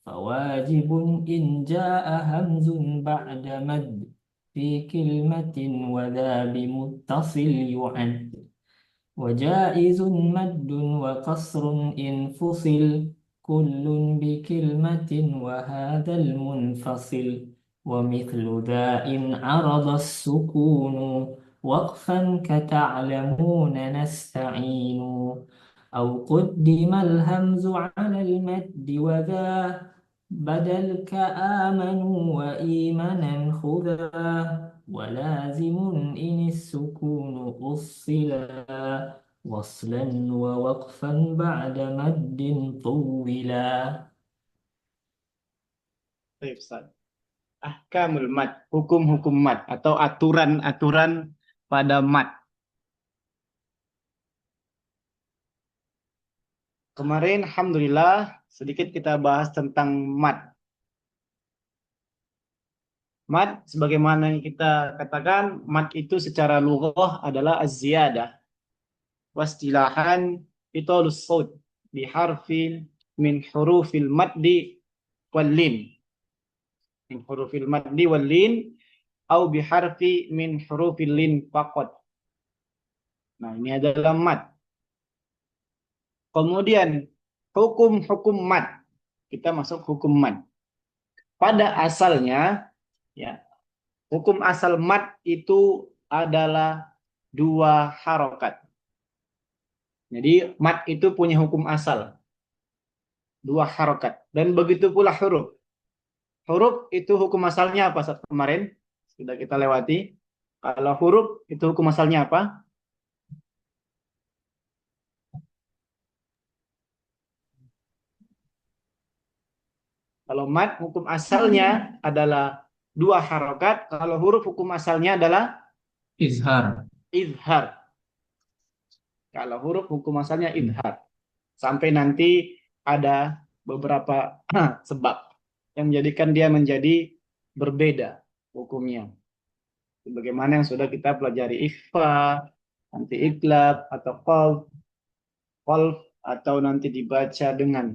فواجب إن جاء همز بعد مد في كلمة وذا بمتصل يعد وجائز مد وقصر إن فصل كل بكلمة وهذا المنفصل ومثل ذا إن عرض السكون وقفا كتعلمون نستعين أو قدم الهمز على المد وذا بدل كآمنوا وإيمنا خذا ولازم إن السكون أصلا وصلا ووقفا بعد مد طولا. Baik Ustaz. Ahkamul mat. Hukum-hukum mat. Atau aturan-aturan pada mat. Kemarin alhamdulillah sedikit kita bahas tentang mat. Mat sebagaimana yang kita katakan, mat itu secara lughah adalah az-ziyadah. Wastilahan italus saut biharfin min hurufil maddi wal lin. Min hurufil maddi wal lin au biharfi min hurufil lin faqat. Nah, ini adalah mat. Kemudian hukum-hukum mat. Kita masuk hukum mat. Pada asalnya ya, hukum asal mat itu adalah 2 harokat. Jadi mat itu punya hukum asal 2 harokat. Dan begitu pula huruf. Huruf itu hukum asalnya apa saat kemarin? Sudah kita lewati. Kalau huruf itu hukum asalnya apa? Kalau mat hukum asalnya adalah 2 harokat. Kalau huruf hukum asalnya adalah Izhar. izhar. Kalau huruf hukum asalnya izhar. Sampai nanti ada beberapa sebab yang menjadikan dia menjadi berbeda hukumnya. Bagaimana yang sudah kita pelajari ikhfa, nanti iklab atau qalb atau nanti dibaca dengan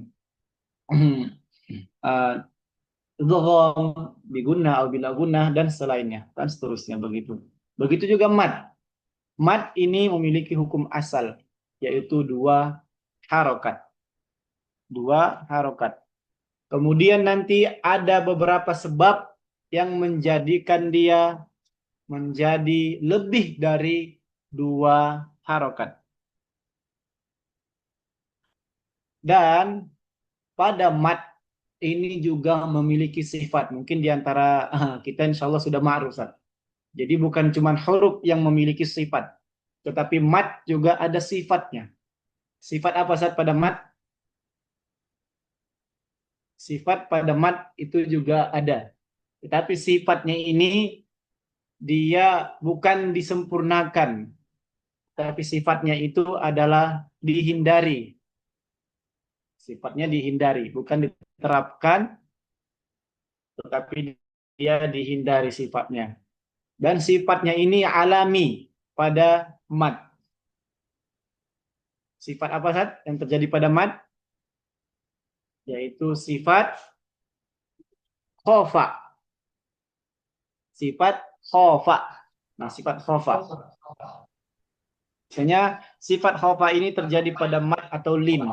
dhgham bigunnah atau bila gunnah dan selainnya dan seterusnya begitu. Begitu juga mat. Mat ini memiliki hukum asal yaitu 2 harokat. 2 harokat. Kemudian nanti ada beberapa sebab yang menjadikan dia menjadi lebih dari 2 harokat. Dan pada mat ini juga memiliki sifat. Mungkin diantara kita insya Allah sudah ma'ruf. Jadi bukan cuma huruf yang memiliki sifat. Tetapi mat juga ada sifatnya. Sifat apa saat pada mat? Sifat pada mat itu juga ada. Tetapi sifatnya ini dia bukan disempurnakan. Tapi sifatnya itu adalah dihindari. Sifatnya dihindari. Bukan diterapkan. Tetapi dia dihindari sifatnya. Dan sifatnya ini alami pada mat. Sifat apa saat yang terjadi pada mat? Yaitu sifat khofa. sifat khofa. Nah, sifat khofa. Misalnya sifat khofa ini terjadi pada mat atau lim.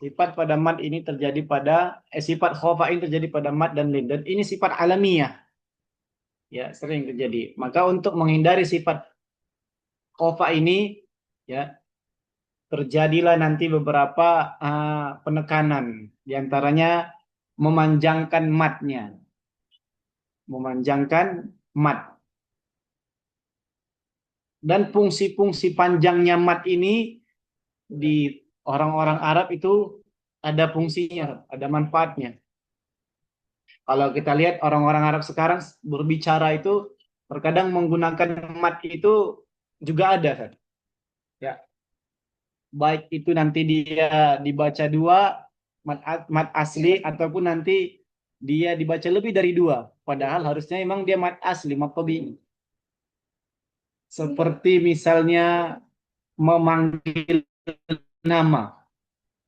Sifat pada mat ini terjadi pada sifat khofa ini terjadi pada mat dan lim, dan ini sifat alamiah. Ya, sering terjadi. Maka untuk menghindari sifat khofa ini, ya, terjadilah nanti beberapa penekanan, diantaranya memanjangkan matnya, memanjangkan mat. Dan fungsi-fungsi panjangnya mat ini di orang-orang Arab itu ada fungsinya, ada manfaatnya. Kalau kita lihat orang-orang Arab sekarang berbicara itu terkadang menggunakan mat itu juga ada, kan? Ya. Baik itu nanti dia dibaca dua, mat asli, ataupun nanti dia dibaca lebih dari dua. Padahal harusnya memang dia mat asli, mat tabi'i. Seperti misalnya memanggil nama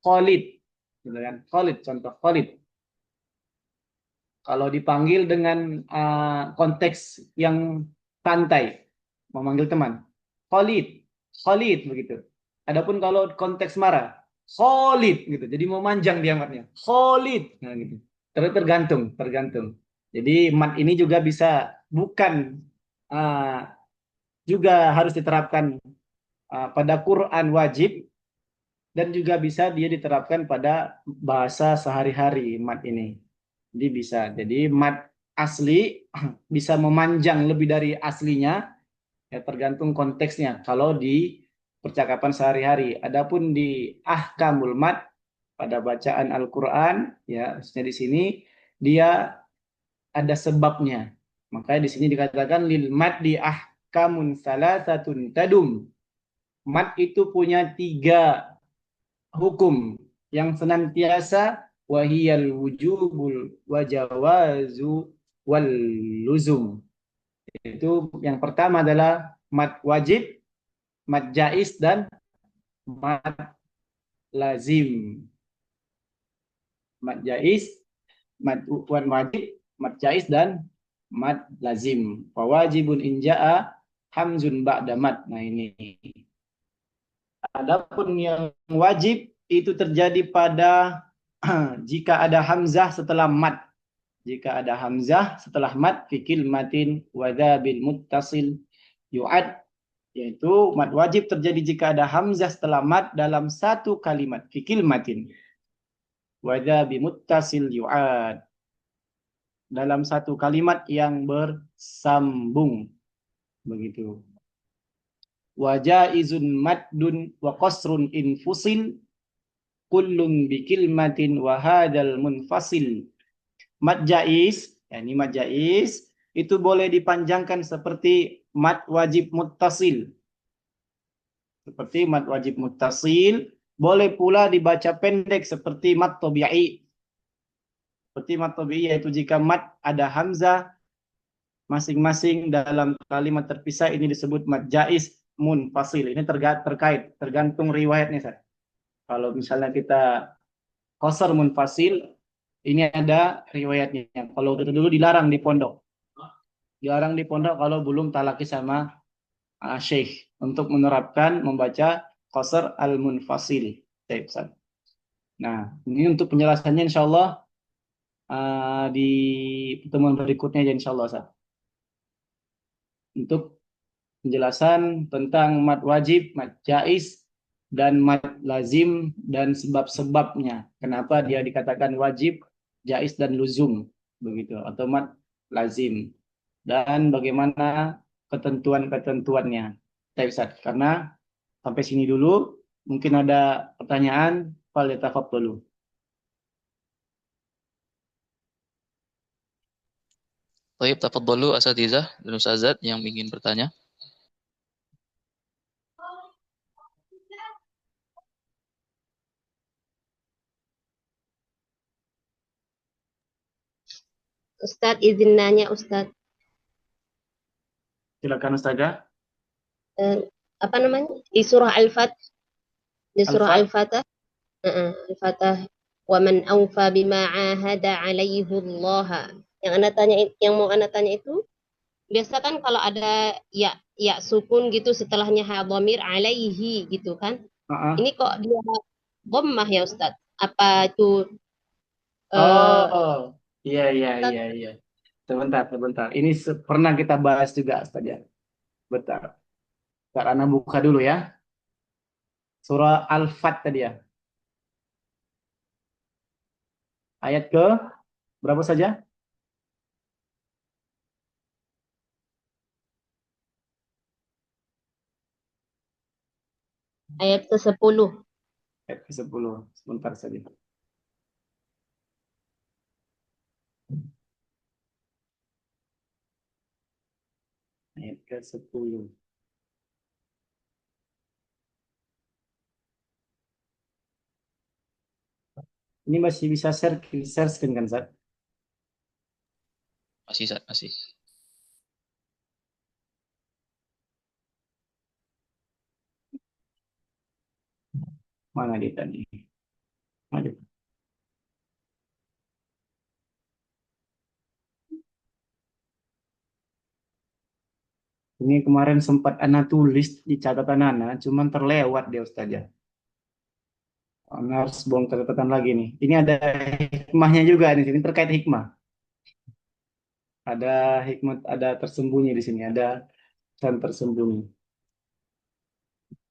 Khalid, gitu kan? Khalid, contoh Khalid. Kalau dipanggil dengan konteks yang santai, memanggil teman, Khalid, Khalid begitu. Adapun kalau konteks marah, Khalid gitu. Jadi memanjang diamatnya, Khalid, nah gitu. Tergantung. Jadi mat ini juga bisa bukan juga harus diterapkan pada Quran wajib, dan juga bisa dia diterapkan pada bahasa sehari-hari mat ini. Jadi bisa. Jadi mat asli bisa memanjang lebih dari aslinya, ya tergantung konteksnya. Kalau di percakapan sehari-hari. Adapun di ahkamul mat pada bacaan Al-Qur'an, ya, maksudnya di sini dia ada sebabnya. Makanya di sini dikatakan lil mat di ahkamun salasatun tadum. Mat itu punya 3 hukum yang senantiasa, wahiyal wujubul wajawazu wal luzum. Itu yang pertama adalah mat wajib, mat jaiz, dan mat lazim. Mat jaiz, mat wajib, mat jaiz, dan mat lazim. Wajibun inja'a hamzun ba'da mat. Nah ini. Adapun yang wajib itu terjadi pada jika ada hamzah setelah mat. Jika ada hamzah setelah mat fi kilmatin wa dzabil muttasil yu'ad, yaitu mat wajib terjadi jika ada hamzah setelah mat dalam satu kalimat fi kilmatin wa dzabil muttasil yu'ad, dalam satu kalimat yang bersambung. Begitu. Wa jaizun maddun wa qasrun infusil kullun bi kilmatin wa hadal munfasil. Mad jaiz, yakni mad jaiz itu boleh dipanjangkan seperti mad wajib muttasil. Seperti mad wajib muttasil, boleh pula dibaca pendek seperti mad tabi'i. Seperti mad tabi'i, yaitu jika mad ada hamzah masing-masing dalam kalimat terpisah, ini disebut mad jaiz munfasil. Ini tergantung riwayatnya, Ustaz. Kalau misalnya kita qasar munfasil, ini ada riwayatnya. Kalau itu dulu dilarang di pondok. Dilarang di pondok kalau belum talaki sama syekh untuk menerapkan membaca qasar al-munfasil. Nah, ini untuk penjelasannya insyaallah di pertemuan berikutnya ya insyaallah, Ustaz. Untuk penjelasan tentang mad wajib, mad jaiz, dan mad lazim, dan sebab-sebabnya. Kenapa dia dikatakan wajib, jaiz, dan luzum, begitu, atau mad lazim. Dan bagaimana ketentuan-ketentuannya. Karena sampai sini dulu, mungkin ada pertanyaan, falyatafaddhalu. Baik, tafadhalu asatizah dan ustazat yang ingin bertanya. Ustadz, izin nanya Ustadz. Silakan Ustazah. Apa namanya? Di surah Al-Fatah. Di surah Al-Fatah. Al-Fatah. Wa man awfa bima ahada alaihi Allah. Yang mau Anda tanya itu biasa kan kalau ada ya sukun gitu setelahnya ha dhamir alaihi gitu kan. Ah, Ini kok dia dhammah ya Ustaz? Apa itu eh oh, iya, iya, Ustaz? iya, iya. Sebentar, sebentar. Ini pernah kita bahas juga, Ustaz ya. Bentar. Bentar, Ana buka dulu ya. Surah Al-Fat tadi ya. Ayat ke berapa saja? Ayat ke-10. Ayat ke-10. Sebentar saja. Ayat ke-10. Ini masih bisa share screen kan, Zat? Masih, Ustaz, masih. Mana dia tadi? Aduh. Ini kemarin sempat Ana tulis di catatan Ana, cuman terlewat dia Ustaz ya. Ana harus bongkar catatan lagi nih. Ini ada hikmahnya juga di sini terkait hikmah. Ada hikmah, ada tersembunyi di sini, ada pesan tersembunyi.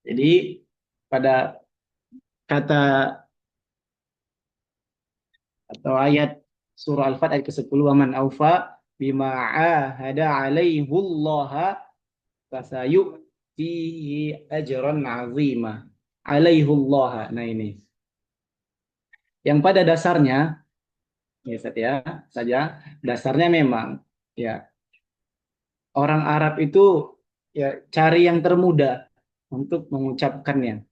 Jadi pada kata atau ayat surah Al-Fat ayat ke-10, "Waman aufa bima ahada alaihullaha fasayu'tihi ajran 'azima." Alaihullaha. Nah ini. Yang pada dasarnya ya saja dasarnya memang ya orang Arab itu ya cari yang termudah untuk mengucapkannya.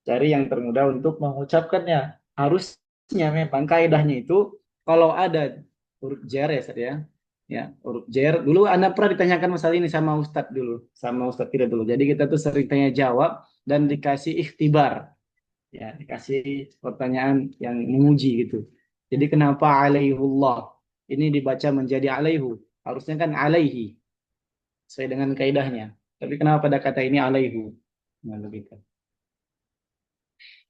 Cari yang termudah untuk mengucapkannya. Harusnya memang kaidahnya itu kalau ada huruf jar ya Ustaz ya. Ya, huruf jar. Dulu Anda pernah ditanyakan masalah ini sama Ustadz dulu, sama Ustadz tidak dulu. Jadi kita tuh sering tanya jawab dan dikasih ikhtibar. Ya, dikasih pertanyaan yang menguji gitu. Jadi kenapa alaihullah? Ini dibaca menjadi alaihu. Harusnya kan alaihi sesuai dengan kaidahnya. Tapi kenapa pada kata ini alaihu? Nah, begitu.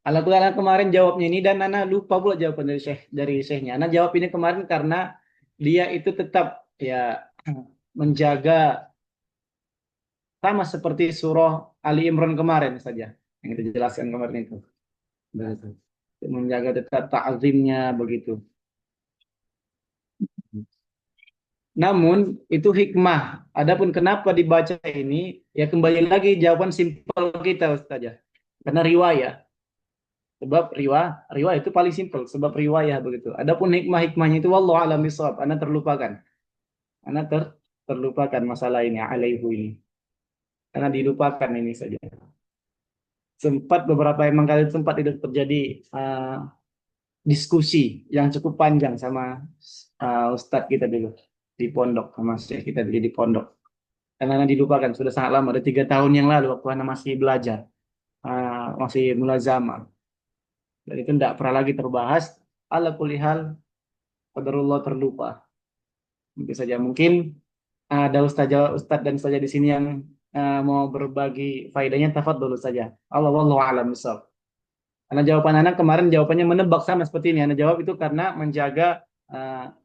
Alhamdulillah kemarin jawabnya ini dan Nana lupa pula jawaban dari Syekhnya. Nana jawab ini kemarin karena dia itu tetap ya menjaga sama seperti surah Ali Imran kemarin saja yang kita jelaskan kemarin itu. Begitu. Menjaga tetap ta'zimnya begitu. Namun itu hikmah. Adapun kenapa dibaca ini ya kembali lagi jawaban simpel kita Ustaz ya. Karena riwayah. Sebab riwayah itu paling simpel sebab riwayah begitu. Adapun hikmahnya itu wallahu a'lam bishawab. Anda terlupakan. Anda terlupakan masalah ini alaihu ini. Karena dilupakan ini saja. Sempat beberapa emang kali sempat itu terjadi diskusi yang cukup panjang sama Ustadz kita dulu di pondok sama Syekh kita dulu di pondok. Karena dilupakan sudah sangat lama, ada 3 tahun yang lalu waktu anak masih belajar, masih mulazamah. Dan itu tidak pernah lagi terbahas. Ala kulli hal, qadarullah terlupa. Mungkin saja mungkin ada ustadz dan ustazah di sini yang mau berbagi faedahnya, tafadhol saja. Allah wallahu a'lam bishawab. Karena jawaban anak kemarin jawabannya menebak sama seperti ini. Anak jawab itu karena menjaga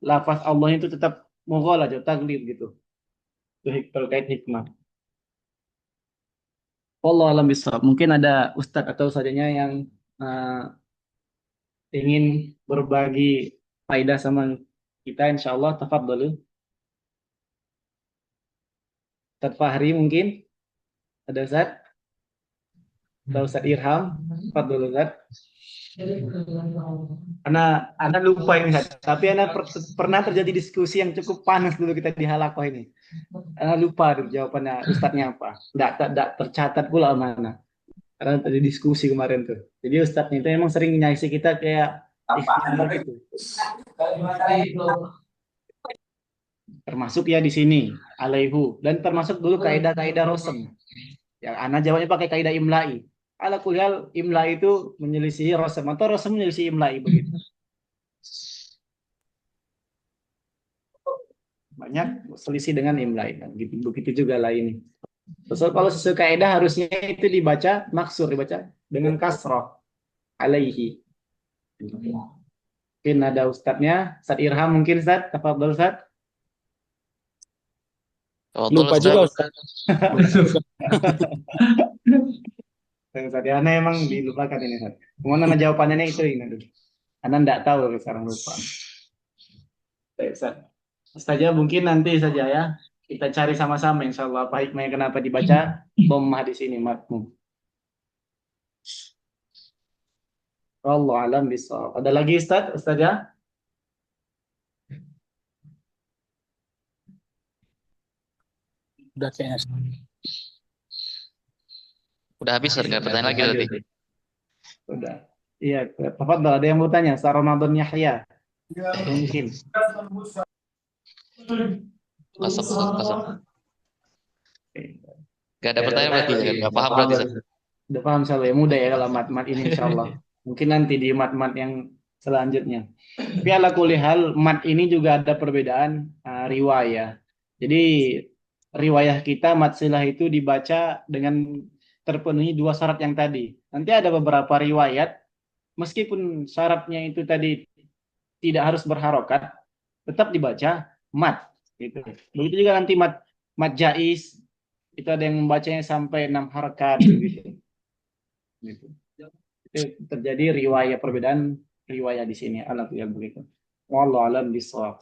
lafaz Allah itu tetap mughalah, taglib gitu. Itu terkait hikmah. Wallahu a'lam bishawab. Mungkin ada ustadz atau ustazahnya yang ingin berbagi faedah sama kita, insyaallah tafadhol. Ustadz Fahri mungkin ada Ustadz? Ada Ustadz Irham? Tafadhol Ustadz. Anak lupa ini, tapi anak pernah terjadi diskusi yang cukup panas dulu kita di halakoh ini. Anak lupa dulu jawabannya ustadznya apa. Tidak tercatat pula mana. Karena tadi diskusi kemarin tuh. Jadi ustadznya itu memang sering nyaisi kita kayak ikhtiar gitu. Termasuk ya di sini alaihu dan termasuk dulu kaidah-kaidah rosem. Yang anak jawabnya pakai kaidah imla'i. Ala kuliah imla itu menyelisihi rosem atau rosem menyelisihi imla'i begitu. banyak selisih dengan imla. Dan begitu juga lah ini. So, kalau sesuai kaidah harusnya itu dibaca maksur, dibaca dengan kasroh alaihi. Mungkin ada ustadznya, Ustadz Irham mungkin Ustadz, tafadhol Ustadz. Lupa juga Ustaz. Ustadz ya, Ana emang dilupakan ini Ustadz. Kemudian jawabannya itu ini dulu. Ana enggak tahu sekarang lupa. Baik, Ustadz. Saja mungkin nanti saja ya. Kita cari sama-sama insya Allah apa hikmahnya kenapa dibaca dhammah di sini matmu. Wallahu alam bishawab. Ada lagi Ustaz? Ustaz ya? Udah kayaknya. Udah habis, Ustaz, nggak pertanyaan lagi tadi. Sudah. Iya, tafadhol ada yang mau tanya? Ustaz Ramadan Yahya. Mungkin. Kosong, kosong. Gak ada pertanyaan berarti, nggak paham berarti, Ustaz. Udah paham saya, mudah ya kalau mat-mat ini insya Allah. Mungkin nanti di mat-mat yang selanjutnya. Tapi ala kulli hal, mat ini juga ada perbedaan riwayah. Jadi riwayah kita mat silah itu dibaca dengan terpenuhi dua syarat yang tadi. Nanti ada beberapa riwayat, meskipun syaratnya itu tadi tidak harus berharokat, tetap dibaca mat. Gitu. Begitu juga nanti mat jaiz, itu ada yang membacanya sampai 6 harakat. Gitu. Gitu. Itu terjadi riwayat perbedaan riwayat di sini alat yang begitu. Wallahu alam bishawab.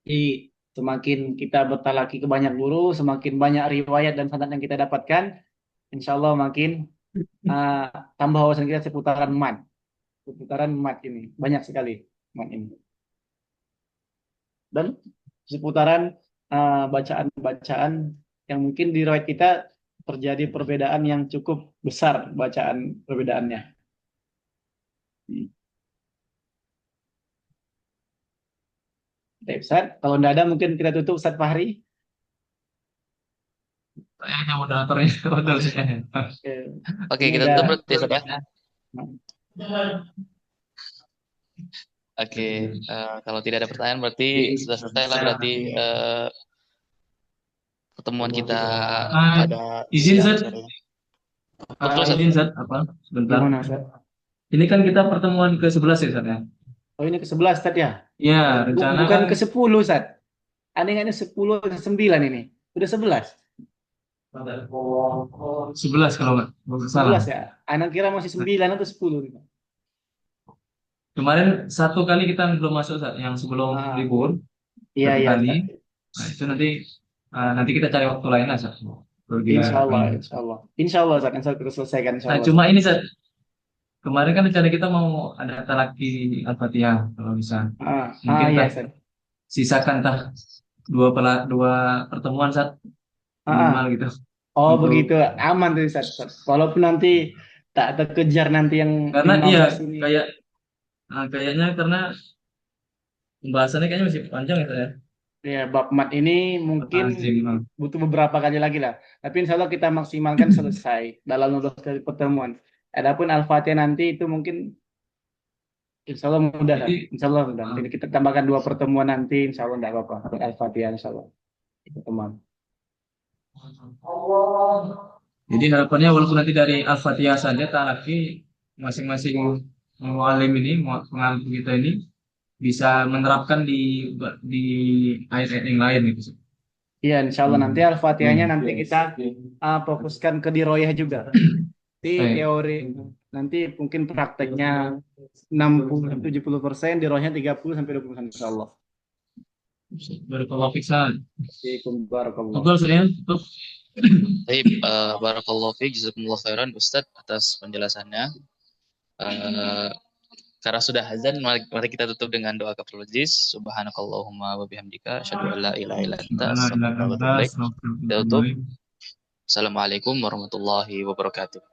Jadi semakin kita bertalaki ke banyak guru, semakin banyak riwayat dan sanad yang kita dapatkan, insya Allah makin tambah wawasan kita seputaran mat ini banyak sekali mat ini. Dan seputaran bacaan-bacaan yang mungkin di riwayat kita terjadi perbedaan yang cukup besar bacaan perbedaannya. Baik, Ustaz. Kalau tidak ada mungkin kita tutup Ustaz Fahri. Kayaknya moderatornya modal saya. Oke, kita tutup berarti, Ustaz ya. Oke, kalau tidak ada pertanyaan berarti sudah selesai lah berarti pertemuan kita pada izin siang Zat. sore. Betul, Ustaz. Izin Zat, apa? Sebentar. Gimana, Ustaz? Ini kan kita pertemuan ke-11 ya, Zat ya? Oh, ini ke-11 Ustaz ya? Iya, rencana Bukan kan ke-10 Ustaz. Anehnya 10 ke 9 ini. Udah 11. 11 kalau nggak salah. 11 ya. Anak kira masih 9 atau 10 nih. Kemarin satu kali kita belum masuk Zat, yang sebelum libur. Iya, Satu iya. kali. Ustaz. Nah, itu nanti kita cari waktu lain lah, Zat. Insya Allah. Insya Allah Ustaz, insya Allah kita selesaikan insya Nah, Allah. cuma ini Zat. Kemarin kan rencana kita mau ada talaki Al-Fatihah kalau bisa. Mungkin iya, tak Ustaz. sisakan dua pertemuan Zat minimal gitu. Oh, Untuk- begitu. Aman tuh Ustaz. Walaupun nanti tak terkejar nanti yang Karena 15 iya ini. kayaknya karena pembahasannya kayaknya masih panjang ya Zat, ya. Ya, bab mat ini mungkin Lazim. butuh beberapa kali lagi lah. Tapi insya Allah kita maksimalkan selesai dalam 12 kali pertemuan. Adapun Al-Fatihah nanti itu mungkin insya Allah mudah lah. Jadi- Insya Allah mudah. Jadi kita tambahkan 2 pertemuan nanti, insya Allah tidak apa-apa. Al-Fatihah insya Allah. Teman. Jadi harapannya walaupun nanti dari Al-Fatihah saja talaki masing-masing mu'alim ini, pengalim kita ini bisa menerapkan di ayat-ayat yang lain gitu. Iya, insya Allah nanti Al-Fatihahnya nanti kita fokuskan ke diroyah juga. Di Baik. teori nanti mungkin prakteknya 60-70%, diroyahnya 30-20% insya Allah. Barakallahu fiik Ustaz. Assalamualaikum warahmatullahi Betul saya tutup. Baik, barakallahu fiik, jazakumullah khairan Ustaz atas penjelasannya. Karena sudah azan, mari kita tutup dengan doa kafaratul majlis. Subhanakallahumma wa bihamdika asyhadu an la ilaha illa anta astaghfiruka wa atubu ilaik. Kita tutup. Assalamualaikum warahmatullahi wabarakatuh.